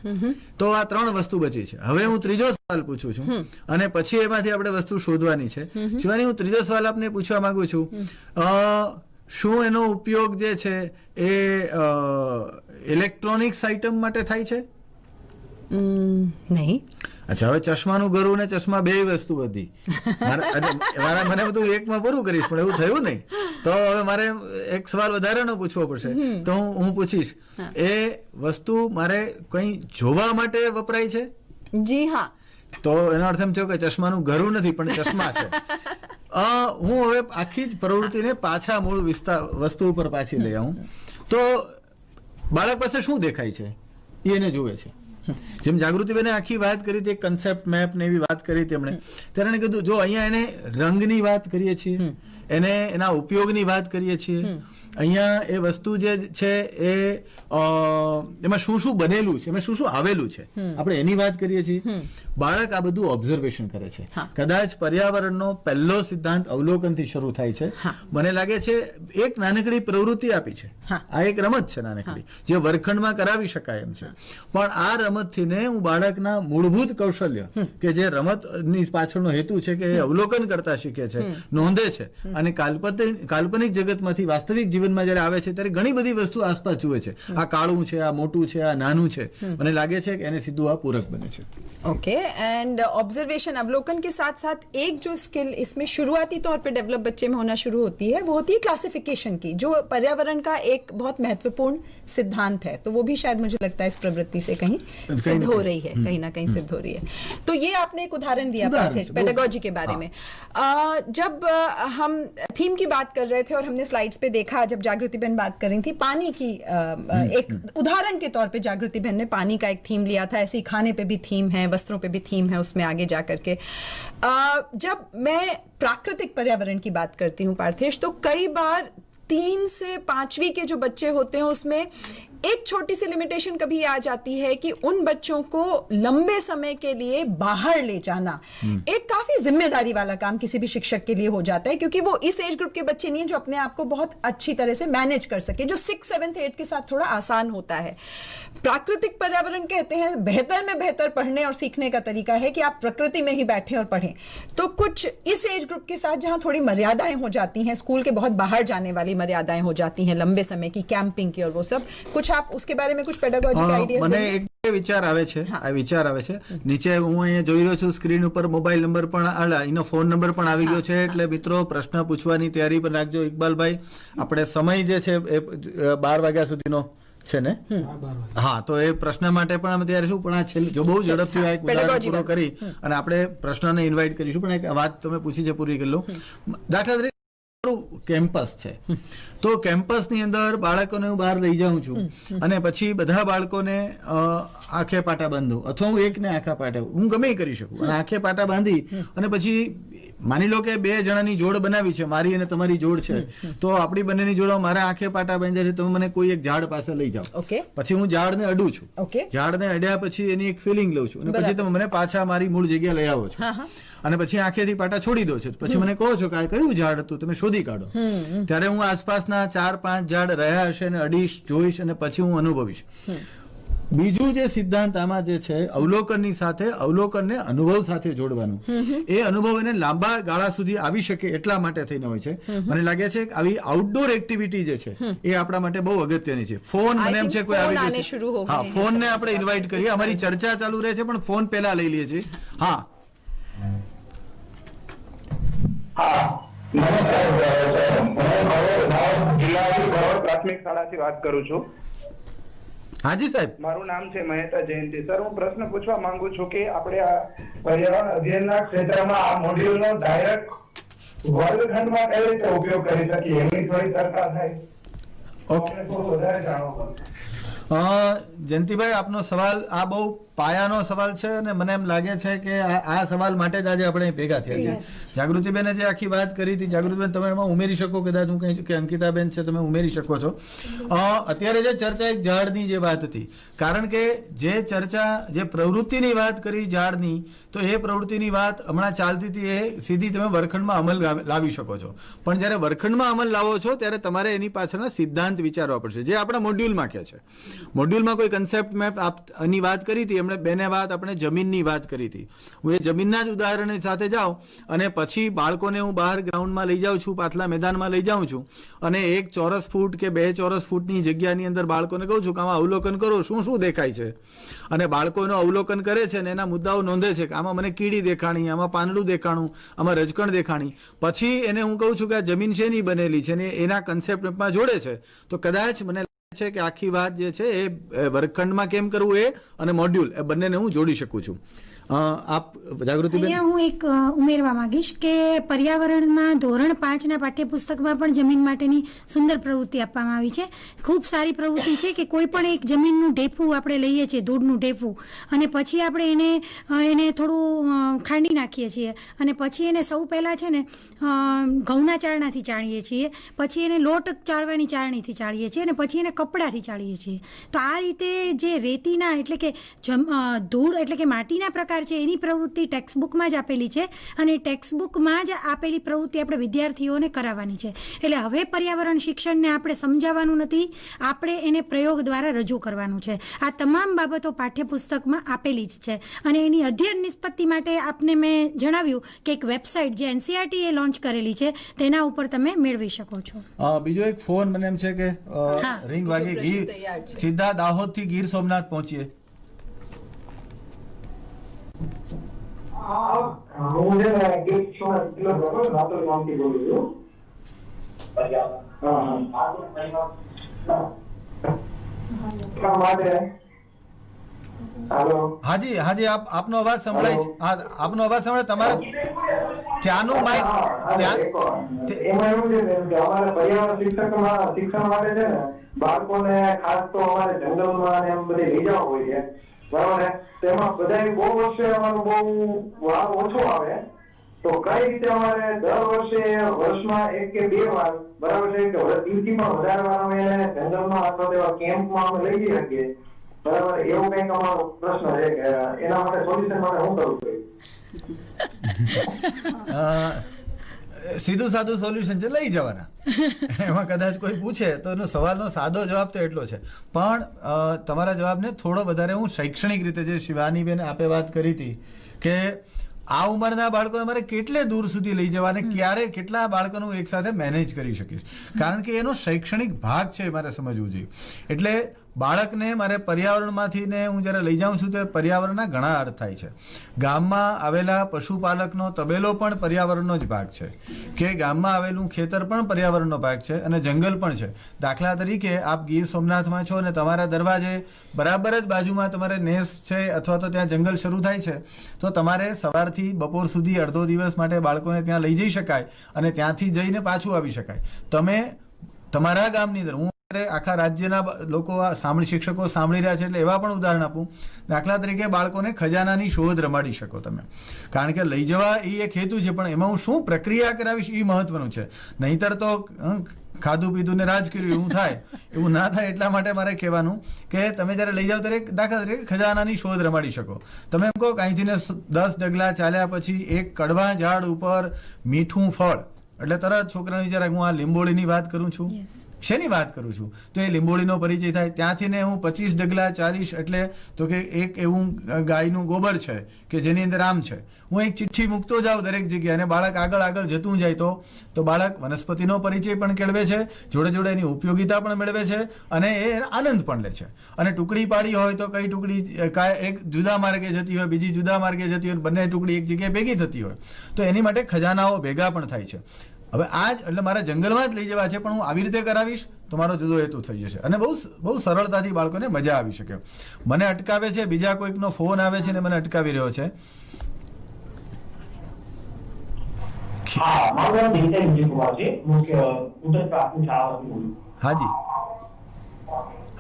તો આ 3 વસ્તુ બચી છે. હવે હું ત્રીજો સવાલ પૂછું છું અને પછી એમાંથી આપણે વસ્તુ શોધવાની છે. શિવાની, હું ત્રીજો સવાલ આપને પૂછવા માંગુ છું. શું એનો ઉપયોગ જે છે એ ઇલેક્ટ્રોનિક્સ આઇટમ માટે થાય છે? नहीं. અચ્છા, હવે ચશ્માનું ગરું ને ચશ્મા 2 વસ્તુ હતી. મને બધું એકમાં પૂરું કરીશ, પણ એવું થયું નહીં. તો હવે મારે એક સવાલ વધારાનો પૂછવો પડશે. તો હું પૂછીશ, એ વસ્તુ મારે કંઈ જોવા માટે વપરાય છે? जी हाँ. તો એનો અર્થ એમ થયો કે ચશ્માનું ગરું નથી પણ ચશ્મા છે. હું હવે આખી જ પ્રવૃત્તિને પાછા મૂળ વસ્તુ ઉપર પાછી લઈ આવું. તો બાળક પાસે શું દેખાય છે એ એને જુએ છે. જેમ જાગૃતિબેને આખી વાત કરી હતી, કન્સેપ્ટ મેપ ને એવી વાત કરી તેમણે, ત્યારે એને કીધું જો અહીંયા એને રંગની વાત કરીએ છીએ, એને એના ઉપયોગની વાત કરીએ છીએ, અહીંયા એ વસ્તુ જે છે એ એમાં શું શું બનેલું છે, એમાં શું શું આવેલું છે, આપણે એની વાત કરીએ છીએ. બાળક આ બધું ઓબ્ઝર્વેશન કરે છે. કદાચ પર્યાવરણનો પહેલો સિદ્ધાંત અવલોકનથી શરૂ થાય છે. મને લાગે છે એક નાનકડી પ્રવૃત્તિ આપી છે, આ એક રમત છે નાનકડી, જે વર્ગખંડમાં કરાવી શકાય એમ છે. પણ આ રમતથી ને હું બાળકના મૂળભૂત કૌશલ્ય કે જે રમતની પાછળનો હેતુ છે કે એ અવલોકન કરતા શીખે છે, નોંધે છે, અને કાલ્પનિક જગતમાંથી વાસ્તવિક જીવનમાં જ્યારે આવે છે ત્યારે ઘણી બધી વસ્તુ આસપાસ જુએ છે. આ કાળું છે, આ મોટું છે, આ નાનું છે. મને લાગે છે કે એને સીધું આ પૂરક બને છે. ओके. एंड ऑब्जर्वेशन, अवलोकन के साथ साथ एक जो स्किल इसमें शुरुआती तौर पे डेवलप बच्चे में होना शुरू होती है, वो होती है क्लासिफिकेशन की, जो पर्यावरण का एक बहुत महत्वपूर्ण सिद्धांत है. तो वो भी शायद मुझे लगता है इस प्रवृत्ति से कहीं सिद्ध हो रही है, कहीं ना कहीं सिद्ध हो रही है. तो ये आपने एक उदाहरण दिया पेडागोजी के बारे में. जब हम थीम की बात कर रहे थे और हमने स्लाइड्स पे देखा, जब जागृति बहन बात कर रही थी पानी की, एक उदाहरण के तौर पे जागृति बहन ने पानी का एक थीम लिया था. ऐसे ही खाने पे भी थीम है, वस्त्रों पे भी थीम है उसमें आगे जाकर के. जब मैं प्राकृतिक पर्यावरण की बात करती हूँ पार्थेश, तो कई बार 3 से 5वीं के जो बच्चे होते हैं उसमें एक छोटी सी लिमिटेशन कभी आ जाती है कि उन बच्चों को लंबे समय के लिए बाहर ले जाना एक काफी जिम्मेदारी वाला काम किसी भी शिक्षक के लिए हो जाता है, क्योंकि वो इस एज ग्रुप के बच्चे नहीं है जो अपने आप को बहुत अच्छी तरह से मैनेज कर सके, जो 6, 7, 8 के साथ थोड़ा आसान होता है। प्राकृतिक पर्यावरण कहते हैं बेहतर में बेहतर पढ़ने और सीखने का तरीका है कि आप प्रकृति में ही बैठें और पढ़ें। तो कुछ इस एज ग्रुप के साथ जहां थोड़ी मर्यादाएं हो जाती हैं, स्कूल के बहुत बाहर जाने वाली मर्यादाएं हो जाती हैं लंबे समय की, कैंपिंग की और वो सब, कुछ आप उसके बारे में कुछ पेडागोजिक आइडियाज મને એક વિચાર આવે છે, આ વિચાર આવે છે નીચે હું અહીંયા જોઈ રહ્યો છું સ્ક્રીન ઉપર મોબાઈલ નંબર પણ એનો ફોન નંબર પણ આવી ગયો છે, એટલે મિત્રો પ્રશ્ન પૂછવાની તૈયારી પણ રાખજો. ઇકબાલભાઈ, આપણે સમય જે છે એ 12 વાગ્યા સુધીનો છે ને? હા, તો એ પ્રશ્ન માટે પણ અમે તૈયાર છું, પણ આ છેલ્લે જો બહુ ઝડપથી એક ઉદાહરણ પૂરો કરી અને આપણે પ્રશ્નને ઇન્વાઇટ કરીશું. પણ એક વાત તમે પૂછી છે પૂરી કરી લો. દાખલા તરીકે કેમ્પસ છે, તો કેમ્પસની અંદર બાળકોને હું બહાર લઈ જાઉં છું અને પછી બધા બાળકોને આંખે પાટા બાંધું, અથવા હું એકને આંખા પાટા, હું ગમે એ કરી શકું, અને આંખે પાટા બાંધી અને પછી માની લો કે 2 જણાની જોડ બનાવી છે, મારી અને તમારી જોડ છે, તો આપણી બંનેની જોડો મારા આંખે પાટા બાંધ્યા છે, તમે મને કોઈ એક ઝાડ પાસે લઈ જાઓ, પછી હું ઝાડને અડું છું, ઝાડને અડ્યા પછી એની એક ફિલિંગ લઉં છું, અને પછી તમે મને પાછા મારી મૂળ જગ્યા લઈ આવો છો, અને પછી આંખેથી પાટા છોડી દો છો, પછી મને કહો છો કે આ કયું ઝાડ હતું, તમે શોધી કાઢો. ત્યારે હું આસપાસના 4-5 ઝાડ રહ્યા હશે અને અડીશ, જોઈશ, અને પછી હું અનુભવીશ. બીજું જે સિદ્ધાંત આમાં જે છે, અવલોકનની સાથે અવલોકનને અનુભવ સાથે જોડવાનું, એ અનુભવ એને લાંબા ગાળા સુધી આવી શકે એટલા માટે થઈને હોય છે. મને લાગે છે કે આવી આઉટડોર એક્ટિવિટી જે છે એ આપણા માટે બહુ અગત્યની છે. ફોન, મને એમ છે કોઈ આવી ગયો છે, હા, ફોનને આપણે ઇન્વાઇટ કરીએ, અમારી ચર્ચા ચાલુ રહે છે પણ ફોન પહેલા લઈ લઈએ છીએ. હા, પ્રાથમિક શાળાથી વાત કરું છું. હાજી સાહેબ, મારું નામ છે મહેતા જયંતિ. સર, હું પ્રશ્ન પૂછવા માંગુ છું કે આપણે આ પર્યાવરણ અધ્યયનના ક્ષેત્રમાં આ મોડ્યુલનો ડાયરેક્ટ વર્ગખંડમાં કઈ રીતે ઉપયોગ કરી શકીએ, એમની થોડી ચર્ચા થાય. ઓકે, થોડું વધારે જાણવું પડે. જયંતિભાઈ, આપનો સવાલ આ બહુ પાયાનો સવાલ છે અને મને એમ લાગે છે કે આ સવાલ માટે જ આજે આપણે ભેગા થયા છીએ. જાગૃતિબેને જે આખી વાત કરી હતી, જાગૃતિબેન તમે એમાં ઉમેરી શકો, કદાચ હું કહી કે અંકિતાબેન છે તમે ઉમેરી શકો છો. અત્યારે જે ચર્ચા એક ઝાડની જે વાત હતી, કારણ કે જે ચર્ચા, જે પ્રવૃત્તિની વાત કરી ઝાડની, તો એ પ્રવૃત્તિની વાત હમણાં ચાલતી હતી, એ સીધી તમે વર્ગખંડમાં અમલ લાવી શકો છો. પણ જ્યારે વર્ગખંડમાં અમલ લાવો છો ત્યારે તમારે એની પાછળના સિદ્ધાંત વિચારવા પડશે, જે આપણા મોડ્યુલમાં કહે છે. મોડ્યુલમાં કોઈ કન્સેપ્ટ મેપ ની વાત કરી હતી, એમણે બેને વાત આપણે જમીનની વાત કરી હતી. હું એ જમીનના જ ઉદાહરણ સાથે જાઉં અને પછી બાળકોને હું બહાર ગ્રાઉન્ડમાં લઈ જાઉં છું, પાછલા મેદાનમાં લઈ જાઉં છું, અને 1 ચોરસ ફૂટ કે 2 ચોરસ ફૂટની જગ્યાની અંદર બાળકોને કહું છું કે આમાં અવલોકન કરો, શું શું દેખાય છે, અને બાળકો એનું અવલોકન કરે છે અને એના મુદ્દાઓ નોંધે છે કે આમાં મને કીડી દેખાણી, આમાં પાંદડું દેખાણું, આમાં રજકણ દેખાણી. પછી એને હું કહું છું કે આ જમીન શેની બનેલી છે ને એના કન્સેપ્ટ મેપમાં જોડે છે, તો કદાચ મને છે કે આખી વાત જે છે એ વર્ગખંડમાં કેમ કરવું એ અને મોડ્યુલ એ બંનેને હું જોડી શકું છું. આપ જાગૃતિબેન, અહીંયા હું એક ઉમેરવા માંગીશ કે પર્યાવરણમાં ધોરણ 5ના પાઠ્યપુસ્તકમાં પણ જમીન માટેની સુંદર પ્રવૃત્તિ આપવામાં આવી છે. ખૂબ સારી પ્રવૃત્તિ છે કે કોઈ પણ એક જમીનનું ઢેફું આપણે લઈએ છીએ, ધૂળનું ઢેફું, અને પછી આપણે એને થોડું ખાંડી નાખીએ છીએ, અને પછી એને સૌ પહેલાં છે ને ઘઉંના ચાળણાથી ચાળીએ છીએ, પછી એને લોટ ચાળવાની ચાળણીથી ચાળીએ છીએ, અને પછી એને કપડાથી ચાળીએ છીએ. તો આ રીતે જે રેતીના એટલે કે ધૂળ એટલે કે માટીના પ્રકાર છે એની પ્રવૃત્તિ ટેક્સ્ટબુકમાં જ આપેલી છે, અને ટેક્સ્ટબુકમાં જ આપેલી પ્રવૃત્તિ આપણે વિદ્યાર્થીઓને કરાવવાની છે. એટલે હવે પર્યાવરણ શિક્ષણને આપણે સમજાવવાનું નથી, આપણે એને પ્રયોગ દ્વારા રજૂ કરવાનું છે. આ તમામ બાબતો પાઠ્યપુસ્તકમાં આપેલી જ છે, અને એની અધ્યયન નિષ્પત્તિ માટે આપને મેં જણાવ્યું કે એક વેબસાઇટ જે NCERT એ લોન્ચ કરેલી છે તેના ઉપર તમે મેળવી શકો છો. બીજો એક ફોન, મને એમ છે કે રિંગ વાગી, ગીર સીધા દાહોદથી ગીર સોમનાથ પહોંચીએ. હું છે ને ગીર સોમનાથ રાતોલ ગામથી બોલું છું. હાજી હાજી, આપનો અવાજ સંભળાય છે, આપનો અવાજ સંભળાય. તમારે ત્યાંનું માઇક એમાં એવું છે કે અમારે પર્યાવરણ શિક્ષણ માટે છે ને બાળકોને ખાસ તો અમારે જંગલમાં એમ બધે લઈ જવા હોય છે, બરાબર ને? તેમાં બધા બહુ વર્ષે અમારું બહુ ઓછો આવે, તો કઈ રીતે અમારે દર વર્ષમાં 1 કે 2 વાર બરાબર છે કે 3 થી પણ વધારે વાર અમે જંગલમાં અથવા તેવા કેમ્પમાં અમે લઈ જઈ શકીએ બરાબર, એવું કંઈક અમારો પ્રશ્ન છે કે એના માટે સોલ્યુશન માટે શું કરવું જોઈએ? સીધું સાદું સોલ્યુશન છે, લઈ જવાના. એમાં કદાચ કોઈ પૂછે તો એનો સવાલનો સાદો જવાબ તો એટલો છે, પણ તમારા જવાબને થોડો વધારે હું શૈક્ષણિક રીતે, જે શિવાનીબેન આપે વાત કરી હતી કે આ ઉંમરના બાળકો અમારે કેટલે દૂર સુધી લઈ જવા અને ક્યારે કેટલા બાળકોનું એક સાથે મેનેજ કરી શકીશ, કારણ કે એનો શૈક્ષણિક ભાગ છે મારે સમજવું જોઈએ. એટલે બાળકને મારે પર્યાવરણમાંથી ને હું જ્યારે લઈ જાઉં છું તો પર્યાવરણના ઘણા અર્થ થાય છે. ગામમાં આવેલા પશુપાલકનો તબેલો પણ પર્યાવરણનો જ ભાગ છે, કે ગામમાં આવેલું ખેતર પણ પર્યાવરણનો ભાગ છે અને જંગલ પણ છે. દાખલા તરીકે આપ ગીર સોમનાથમાં છો અને તમારા દરવાજે બરાબર જ બાજુમાં તમારે નેસ છે અથવા તો ત્યાં જંગલ શરૂ થાય છે, તો તમારે સવારથી બપોર સુધી અડધો દિવસ માટે બાળકોને ત્યાં લઈ જઈ શકાય અને ત્યાંથી જઈને પાછું આવી શકાય. તમે તમારા ગામની અંદર, હું આખા રાજ્યના લોકો શિક્ષકો સાંભળી રહ્યા છે એટલે એવા પણ ઉદાહરણ આપું. દાખલા તરીકે બાળકોને ખજાનાની શોધ રમાડી શકો તમે, કારણ કે લઈ જવા એ એક હેતુ છે, પણ એમાં હું શું પ્રક્રિયા કરાવીશ એ મહત્વનું છે. નહીતર તો ખાધું પીધું ને રાજ કર્યું એવું થાય, એવું ના થાય એટલા માટે મારે કહેવાનું કે તમે જ્યારે લઈ જાઓ ત્યારે દાખલા તરીકે ખજાનાની શોધ રમાડી શકો. તમે એમ કહો કે અહીંથી ને 10 ડગલા ચાલ્યા પછી એક કડવા ઝાડ ઉપર મીઠું ફળ, એટલે તરત છોકરાની જરા હું આ લીંબોળીની વાત કરું છું, શેની વાત કરું છું, તો એ લીંબોળીનો પરિચય થાય. ત્યાંથી ને હું 25 ડગલા ચાલીશ એટલે તો કે એક એવું ગાયનું ગોબર છે કે જેની અંદર આમ છે, હું એક ચિઠ્ઠી મૂકતો જાઉં દરેક જગ્યાએ અને બાળક આગળ જતું જાય તો બાળક વનસ્પતિનો પરિચય પણ કેળવે છે, જોડે જોડે એની ઉપયોગિતા પણ મેળવે છે અને એ આનંદ પણ લે છે. અને ટુકડી પાડી હોય તો કઈ ટુકડી એક જુદા માર્ગે જતી હોય, બીજી જુદા માર્ગે જતી હોય, બંને ટુકડી એક જગ્યાએ ભેગી થતી હોય, તો એની માટે ખજાનાઓ ભેગા પણ થાય છે. હવે આ જ એટલે મારા જંગલમાં જ લઈ જવા છે, પણ હું આવી રીતે કરાવીશ તો મારો જુદો હેતુ થઈ જશે અને બહુ સરળતાથી બાળકોને મજા આવી શકે. મને અટકાવે છે, બીજા કોઈકનો ફોન આવે છે ને મને અટકાવી રહ્યો છે. હાજી,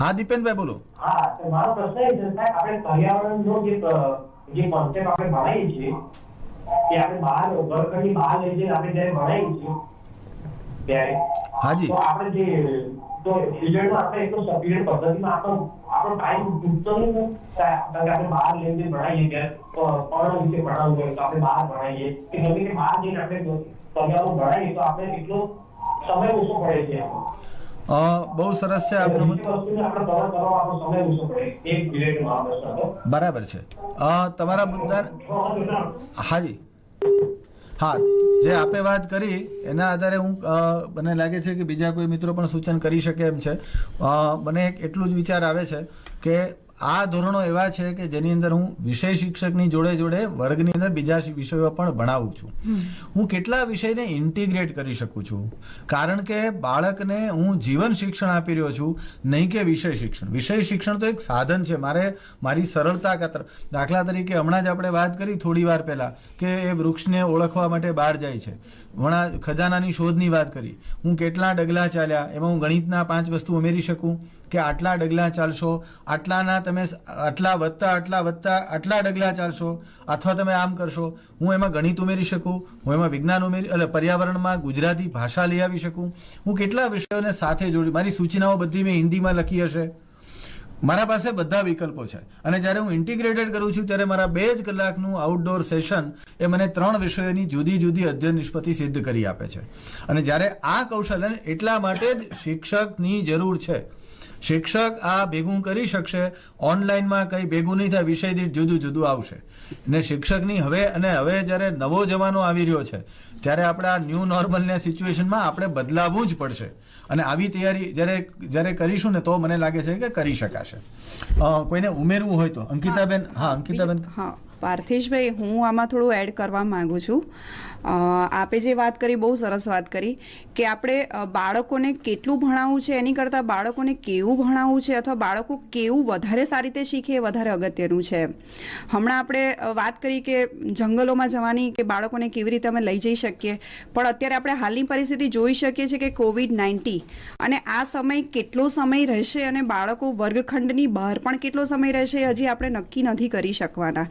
હા દીપેનભાઈ બોલો. મારો પ્રશ્ન એ છે સાહેબ, આપણે પર્યાવરણનો જે કોન્સેપ્ટ આપણે ભણાવીએ છીએ કે આપણે બહાર વર્ગખંડની બહાર લઈ જઈને આપણે જ્યારે ભણાવીએ છીએ ત્યારે હાજી, તો આપણે જે તો પીરિયડમાં આપણે એક તો સપિરિયડ પદ્ધતિમાં આપણો ટાઈમ તૂટતો નહીં, આપણે બહાર લઈ જઈને ભણાવીએ ત્યારે પર્ણ વિશે ભણાવવું હોય તો આપણે બહાર ભણાવીએ કે ગમે તે બહાર જઈને આપણે પર્યાવરણ ભણાવીએ તો આપણે એટલો સમય ઓછો પડે છે. બહુ સરસ છે આપનો મુદ્દો. બરાબર છે તમારા મુદ્દા. હાજી, હા, જે આપે વાત કરી એના આધારે હું મને લાગે છે કે બીજા કોઈ મિત્રો પણ સૂચન કરી શકે એમ છે. મને એટલું જ વિચાર આવે છે કે આ ધોરણો એવા છે કે જેની અંદર હું વિષય શિક્ષકની જોડે જોડે વર્ગની અંદર બીજા વિષયો પણ ભણાવું છું. હું કેટલા વિષયને ઇન્ટિગ્રેટ કરી શકું છું, કારણ કે બાળકને હું જીવન શિક્ષણ આપી રહ્યો છું, નહીં કે વિષય શિક્ષણ. વિષય શિક્ષણ તો એક સાધન છે મારી સરળતા ખાતર. દાખલા તરીકે હમણાં જ આપણે વાત કરી થોડી વાર પહેલા કે એ વૃક્ષને ઓળખવા માટે બહાર જાય છે. હમણાં ખજાનાની શોધની વાત કરી, હું કેટલા ડગલા ચાલ્યા, એમાં હું ગણિતના 5 વસ્તુ ઉમેરી શકું કે આટલા ડગલા ચાલશો, આટલાના તમે આટલા વત્તા આટલા ડગલા ચાલશો, અથવા તમે આમ કરશો. હું એમાં ગણિત ઉમેરી શકું, હું એમાં વિજ્ઞાન એટલે પર્યાવરણમાં ગુજરાતી ભાષા લઈ આવી શકું. હું કેટલા વિષયોને સાથે જોડી, મારી સૂચનાઓ બધી મેં હિન્દીમાં લખી હશે, મારા પાસે બધા વિકલ્પો છે. અને જ્યારે હું ઇન્ટિગ્રેટેડ કરું છું ત્યારે મારા 2 જ કલાકનું આઉટડોર સેશન એ મને 3 વિષયોની જુદી જુદી અધ્યયન નિષ્પત્તિ સિદ્ધ કરી આપે છે. અને જ્યારે આ કૌશલ્ય, એટલા માટે જ શિક્ષકની જરૂર છે. શિક્ષક આ ભેગું કરી શકશે, ઓનલાઈનમાં કંઈ ભેગું નહીં થાય, વિષય દીઠ જુદું જુદું આવશે. ને શિક્ષકની હવે જ્યારે નવો જમાનો આવી રહ્યો છે ત્યારે આપણે આ ન્યૂ નોર્મલના સિચ્યુએશનમાં આપણે બદલાવવું જ પડશે. અને આવી તૈયારી જ્યારે કરીશું ને તો મને લાગે છે કે કરી શકાશે. કોઈને ઉમેરવું હોય તો અંકિતાબેન. હા, અંકિતાબેન. હા, પાર્થિશભાઈ, હું આમાં થોડું એડ કરવા માંગુ છું. આપે જે વાત કરી બહુ સરસ વાત કરી કે આપણે બાળકોને કેટલું ભણાવવું છે એની કરતાં બાળકોને કેવું ભણાવવું છે અથવા બાળકો કેવું વધારે સારી રીતે શીખે એ વધારે અગત્યનું છે. હમણાં આપણે વાત કરી કે જંગલોમાં જવાની, કે બાળકોને કેવી રીતે અમે લઈ જઈ શકીએ, પણ અત્યારે આપણે હાલની પરિસ્થિતિ જોઈ શકીએ છીએ કે COVID-19 અને આ સમય કેટલો સમય રહેશે અને બાળકો વર્ગખંડની બહાર પણ કેટલો સમય રહેશે હજી આપણે નક્કી નથી કરી શકવાના.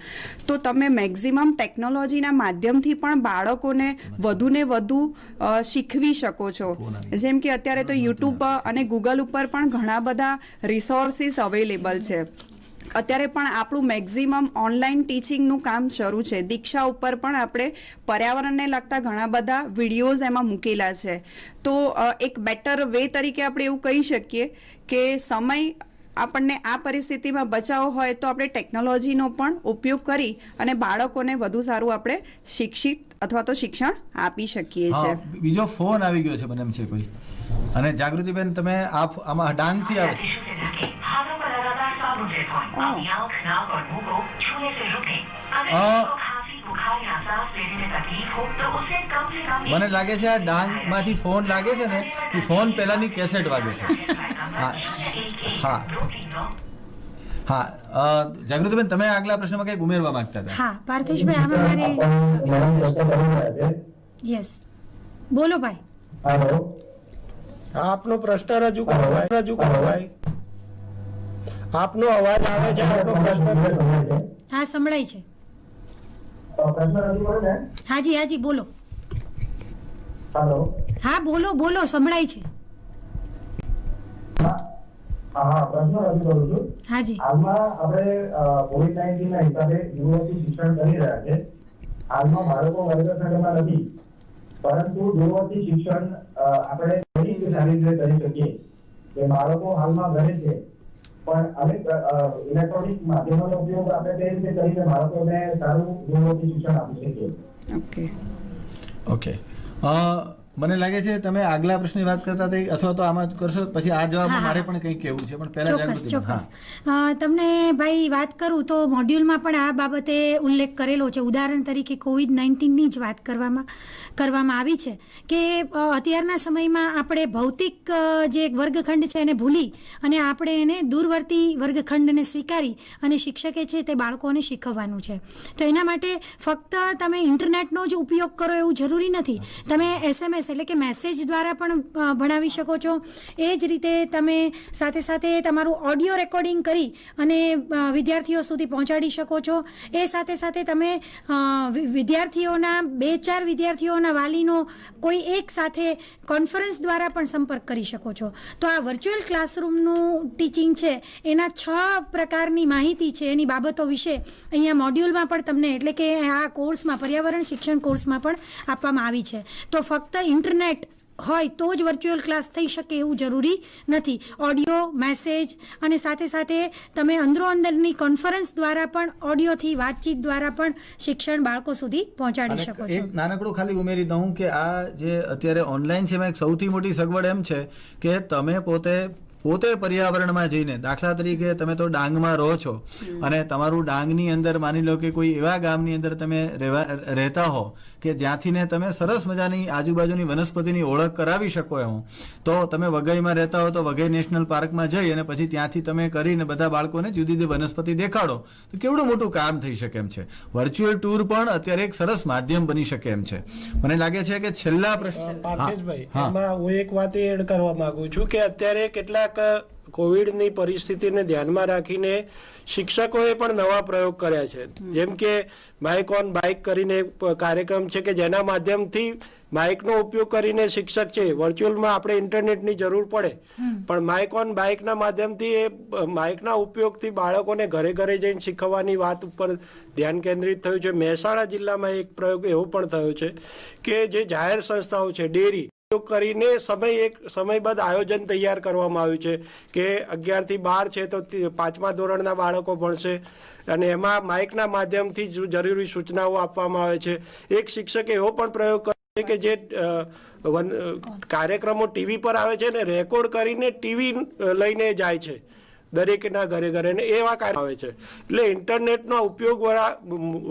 તો તમે મેક્ઝિમમ ટેકનોલોજીના માધ્યમથી પણ બાળકોને વધુને વધુ શીખવી શકો છો. જેમ કે અત્યારે તો યુટ્યુબ અને ગૂગલ ઉપર પણ ઘણા બધા રિસોર્સિસ અવેલેબલ છે. અત્યારે પણ આપણું મેક્ઝિમમ ઓનલાઈન ટીચિંગનું કામ શરૂ છે. દીક્ષા ઉપર પણ આપણે પર્યાવરણને લગતા ઘણા બધા વિડીયોઝ એમાં મૂકેલા છે. તો એક બેટર વે તરીકે આપણે એવું કહી શકીએ કે સમય આપણને આ પરિસ્થિતિમાં બચાવવો હોય તો આપણે ટેકનોલોજીનો પણ ઉપયોગ કરી અને બાળકોને વધુ સારું આપણે શિક્ષિત અથવા તો શિક્ષણ આપી શકીએ છીએ. બીજો ફોન આવી ગયો છે મને એમ છે કોઈ. અને જાગૃતિબેન તમે આમાં ડાંગથી આવે છે. મને લાગે છે આ ડાંગમાંથી ફોન લાગે છે ને એ ફોન પહેલાની કેસેટ વાગે છે. હા જાગૃતિબેન તમે આગલા પ્રશ્નમાં કંઈક ઉમેરવા માંગતા હતા. હા પાર્થેશભાઈ, આમાં મારે યસ બોલો ભાઈ. આપનો પ્રશ્ન રજૂ કરો ભાઈ. આપનો અવાજ આવે છે, આપનો પ્રશ્ન. હા સંભળાય છે. હાજી હાજી બોલો. હા બોલો સંભળાય છે. પ્રશ્ન રજૂ કરું છું. હાજી. હાલમાં આપણે COVID-19 ના હિસાબે યુનિવર્સિટી શિક્ષણ કરી રહ્યા છે. હાલમાં બાળકો વર્ગખંડમાં નથી, પરંતુ યુનિવર્સિટી શિક્ષણ આપણે કઈ રીતે સારી રીતે કરી શકીએ કે બાળકો હાલમાં ઘરે છે પણ અનેક ઇલેક્ટ્રોનિક માધ્યમોનો ઉપયોગ આપણે કઈ રીતે કરીને બાળકોને સારું યુનિવર્સિટી શિક્ષણ આપી શકીએ. ઓકે મને લાગે છે તમે આગલા પ્રશ્નની વાત કરતા હતા અથવા તો આમાં કરશો પછી આ જવાબમાં મારે પણ કંઈક કહેવું છે, પણ પહેલા ચોક્કસ તમને ભાઈ વાત કરું તો મોડ્યુલમાં પણ આ બાબતે ઉલ્લેખ કરેલો છે. ઉદાહરણ તરીકે COVID-19ની જ વાત કરવામાં આવી છે કે અત્યારના સમયમાં આપણે ભૌતિક જે વર્ગખંડ છે એને ભૂલી અને આપણે એને દૂરવર્તી વર્ગખંડને સ્વીકારી અને શિક્ષકે છે તે બાળકોને શીખવવાનું છે. તો એના માટે ફક્ત તમે ઇન્ટરનેટનો જ ઉપયોગ કરો એવું જરૂરી નથી. તમે SMS એટલે કે મેસેજ દ્વારા પણ ભણાવી શકો છો. એ જ રીતે તમે સાથે સાથે તમારું ઓડિયો રેકોર્ડિંગ કરી અને વિદ્યાર્થીઓ સુધી પહોંચાડી શકો છો. એ સાથે સાથે તમે વિદ્યાર્થીઓના 2-4 વિદ્યાર્થીઓના વાલીનો કોઈ એક સાથે કોન્ફરન્સ દ્વારા પણ સંપર્ક કરી શકો છો. તો આ વર્ચ્યુઅલ ક્લાસરૂમનું ટીચિંગ છે એના 6 પ્રકારની માહિતી છે એની બાબતો વિશે અહીંયા મોડ્યુલમાં પણ તમને એટલે કે આ કોર્સમાં પર્યાવરણ શિક્ષણ કોર્સમાં પણ આપવામાં આવી છે. તો ફક્ત ઇન્ટરનેટ હોય તો જ વર્ચ્યુઅલ ક્લાસ થઈ શકે એવું જરૂરી નથી. ઓડિયો, મેસેજ અને સાથે સાથે તમે અંદરોઅંદરની કોન્ફરન્સ દ્વારા પણ ઓડિયોથી વાતચીત દ્વારા પણ શિક્ષણ બાળકો સુધી પહોંચાડી શકો છો. એક નાનકડું ખાલી ઉમેરી દઉં કે આ જે અત્યારે ઓનલાઈન છે એમાં એક સૌથી મોટી સગવડ એમ છે કે તમે પોતે પર્યાવરણમાં જઈને, દાખલા તરીકે તમે તો ડાંગમાં રહો છો અને તમારું ડાંગની અંદર માની લો કે કોઈ એવા ગામની અંદર તમે રહેતા હો કે જ્યાંથી ને તમે સરસ મજાની આજુબાજુની વનસ્પતિની ઓળખ કરાવી શકો એમ, તો તમે વઘઈમાં રહેતા હો તો વઘઈ નેશનલ પાર્કમાં જઈ અને પછી ત્યાંથી તમે કરીને બધા બાળકોને જુદી જુદી વનસ્પતિ દેખાડો તો કેવડું મોટું કામ થઈ શકે એમ છે. વર્ચ્યુઅલ ટૂર પણ અત્યારે એક સરસ માધ્યમ બની શકે એમ છે. મને લાગે છે કે છેલ્લા પ્રશ્ન પાર્થેશભાઈ, એમાં હું એક વાત એડ કરવા માંગુ છું કે અત્યારે કેટલાક કોવિડની પરિસ્થિતિને ધ્યાનમાં રાખીને શિક્ષકોએ પણ નવા પ્રયોગ કર્યા છે. જેમ કે માઇક ઓન બાઇક કરીને કાર્યક્રમ છે કે જેના માધ્યમથી માઇકનો ઉપયોગ કરીને શિક્ષક છે, વર્ચ્યુઅલમાં આપણે ઇન્ટરનેટની જરૂર પડે પણ માઇક ઓન બાઇકના માધ્યમથી એ માઇકના ઉપયોગથી બાળકોને ઘરે ઘરે જઈને શીખવવાની વાત ઉપર ધ્યાન કેન્દ્રિત થયું છે. મહેસાણા જિલ્લામાં એક પ્રયોગ એવો પણ થયો છે કે જે જાહેર સંસ્થાઓ છે, ડેરી કરીને સમયબદ્ધ આયોજન તૈયાર કરવામાં આવ્યું છે કે 11 થી 12 છે તો 5મા ધોરણના બાળકો ભણશે અને એમાં માઇકના માધ્યમથી જરૂરી સૂચનાઓ આપવામાં આવે છે. એક શિક્ષકે એવો પણ પ્રયોગ કર્યો છે કે જે કાર્યક્રમો ટીવી પર આવે છે ને રેકોર્ડ કરીને ટીવી લઈને જાય છે દરેકના ઘરે ઘરે ને એવા કાર્ય આવે છે. એટલે ઇન્ટરનેટનો ઉપયોગ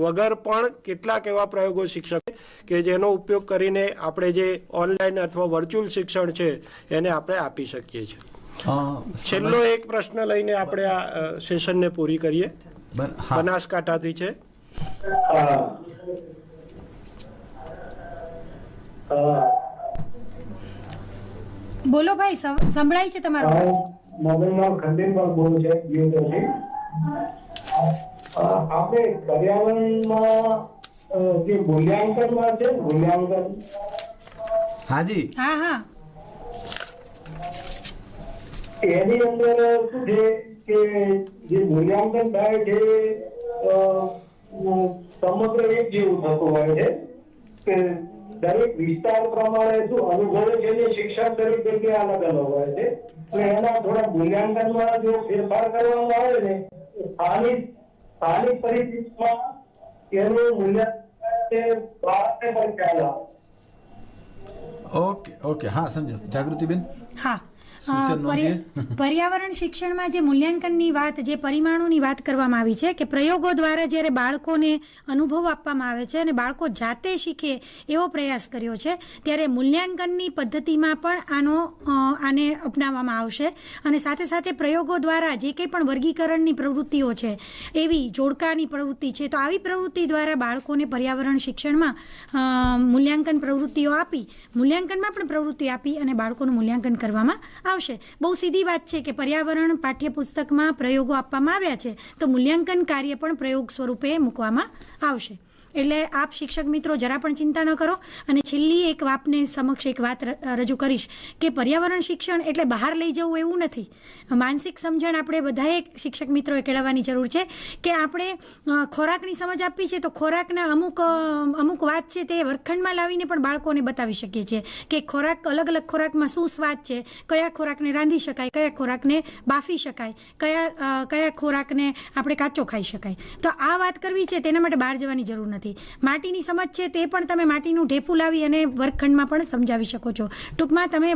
વગર પણ કેટલાક એવા પ્રયોગો શિક્ષક કે જેનો ઉપયોગ કરીને આપણે જે ઓનલાઈન અથવા વર્ચ્યુઅલ શિક્ષણ છે એને આપણે આપી શકીએ છીએ. છેલ્લો એક પ્રશ્ન લઈને આપણે આ સેશનને પૂરી કરીએ. બનાસકાંઠાથી છે. બોલો ભાઈ, સંભળાય છે તમારો અવાજ? મોબાઈલમાં ખંડેનભાઈ બોલું છે. આપણે પર્યાવરણમાં જે મૂલ્યાંકનમાં છે મૂલ્યાંકન હાજી, હા હા એની અંદર શું છે કે જે મૂલ્યાંકન થાય છે સમગ્ર એક જેવું થતું હોય છે કે દરેક વિસ્તાર પ્રમાણે શું અનુભવો છે જે શિક્ષણ દરેક જગ્યાએ અલગ અલગ હોય છે અને એના થોડા મૂલ્યાંકનમાં જો ફેરફાર કરવામાં આવે ને સ્થાનિક પરિસ્થિતિમાં એનું મૂલ્યાંકન બાળકને પણ ખ્યાલ આવે. ઓકે ઓકે, હા સમજો. જાગૃતિબેન, હા સૂચન નોંધીએ. પર્યાવરણ શિક્ષણમાં જે મૂલ્યાંકનની વાત, જે પરિમાણોની વાત કરવામાં આવી છે કે પ્રયોગો દ્વારા જ્યારે બાળકોને અનુભવ આપવામાં આવે છે અને બાળકો જાતે શીખે એવો પ્રયાસ કર્યો છે, ત્યારે મૂલ્યાંકનની પદ્ધતિમાં પણ આને અપનાવવામાં આવશે. અને સાથે સાથે પ્રયોગો દ્વારા જે કંઈ પણ વર્ગીકરણની પ્રવૃત્તિઓ છે, એવી જોડકાની પ્રવૃત્તિ છે, તો આવી પ્રવૃત્તિ દ્વારા બાળકોને પર્યાવરણ શિક્ષણમાં મૂલ્યાંકન પ્રવૃત્તિઓ આપી, મૂલ્યાંકનમાં પણ પ્રવૃત્તિ આપી અને બાળકોનું મૂલ્યાંકન કરવામાં આવશે. બહુ સીધી વાત છે કે પર્યાવરણ પાઠ્યપુસ્તકમાં પ્રયોગો આપવામાં આવ્યા છે, તો મૂલ્યાંકન કાર્ય પણ પ્રયોગ સ્વરૂપે મૂકવામાં આવશે. એટલે આપ શિક્ષક મિત્રો જરા પણ ચિંતા ન કરો. અને છેલ્લી એક આપને સમક્ષ એક વાત રજૂ કરીશ કે પર્યાવરણ શિક્ષણ એટલે બહાર લઈ જવું એવું નથી. માનસિક સમજણ આપણે બધાએ શિક્ષક મિત્રોએ કેળવવાની જરૂર છે કે આપણે ખોરાકની સમજ આપી છે તો ખોરાકના અમુક વાત છે તે વર્ગખંડમાં લાવીને પણ બાળકોને બતાવી શકીએ છીએ કે ખોરાક, અલગ અલગ ખોરાકમાં શું સ્વાદ છે, કયા ખોરાકને રાંધી શકાય, કયા ખોરાકને બાફી શકાય, કયા ખોરાકને આપણે કાચો ખાઈ શકાય. તો આ વાત કરવી છે તેના માટે બહાર જવાની જરૂર નથી. માટીની સમજ છે તે પણ તમે માટીનું ઢેફું લાવી અને વર્ગખંડમાં પણ સમજાવી શકો છો. ટૂંકમાં તમે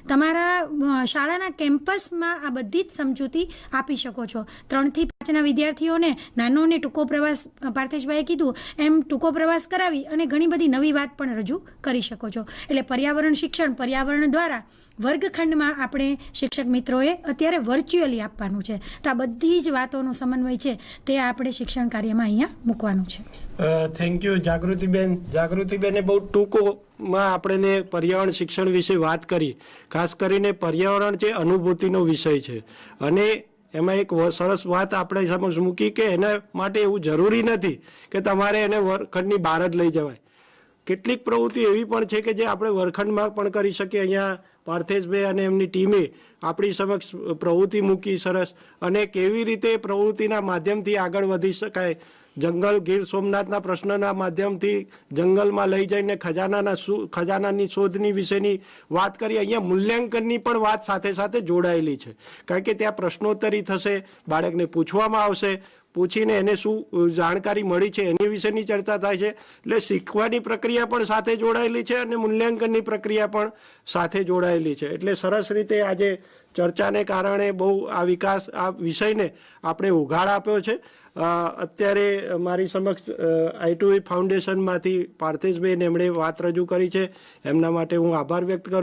તમારા શાળાના કેમ્પસમાં આ બધી જ સમજૂતી આપી શકો છો. 3 થી 5ના વિદ્યાર્થીઓને નાનો અને ટૂંકો પ્રવાસ, પાર્થેશભાઈએ કીધું એમ ટૂંકો પ્રવાસ કરાવી અને ઘણી બધી નવી વાત પણ રજૂ કરી શકો છો. એટલે પર્યાવરણ શિક્ષણ પર્યાવરણ દ્વારા વર્ગખંડમાં આપણે શિક્ષક મિત્રોએ અત્યારે વર્ચ્યુઅલી આપવાનું છે. તો આ બધી જ વાતોનો સમન્વય છે તે આપણે શિક્ષણ કાર્યમાં અહીંયા મૂકવાનું છે. થેન્ક યુ જાગૃતિબેન. જાગૃતિબેને બહુ ટૂંકોમાં આપણે પર્યાવરણ શિક્ષણ વિશે વાત કરી. ખાસ કરીને પર્યાવરણ જે અનુભૂતિનો વિષય છે અને એમાં એક સરસ વાત આપણે સમક્ષ મૂકી કે એના માટે એવું જરૂરી નથી કે તમારે એને વર્ગખંડની બહાર જ લઈ જવાય. કેટલીક પ્રવૃત્તિ એવી પણ છે કે જે આપણે વર્ગખંડમાં પણ કરી શકીએ. અહીંયા પાર્થેશભાઈ અને એમની ટીમે આપણી સમક્ષ પ્રવૃત્તિ મૂકી સરસ, અને કેવી રીતે પ્રવૃત્તિના માધ્યમથી આગળ વધી શકાય. જંગલ, ગીર સોમનાથના પ્રશ્નના માધ્યમથી જંગલમાં લઈ જઈને ખજાનાની શોધની વિશેની વાત કરી. અહીંયા મૂલ્યાંકનની પણ વાત સાથે સાથે જોડાયેલી છે, કારણ કે ત્યાં પ્રશ્નોત્તરી થશે, બાળકને પૂછવામાં આવશે, પૂછીને એને શું જાણકારી મળી છે એની વિશેની ચર્ચા થાય છે. એટલે શીખવાની પ્રક્રિયા પણ સાથે જોડાયેલી છે અને મૂલ્યાંકનની પ્રક્રિયા પણ સાથે જોડાયેલી છે. એટલે સરસ રીતે આજે ચર્ચાને કારણે બહુ આ વિષયને આપણે ઉઘાડ આપ્યો છે. અત્યારે મારી સમક્ષ I2V ફાઉન્ડેશનમાંથી પાર્થેશભાઈ એમણે વાત રજૂ કરી છે, એમના માટે હું આભાર વ્યક્ત કરું.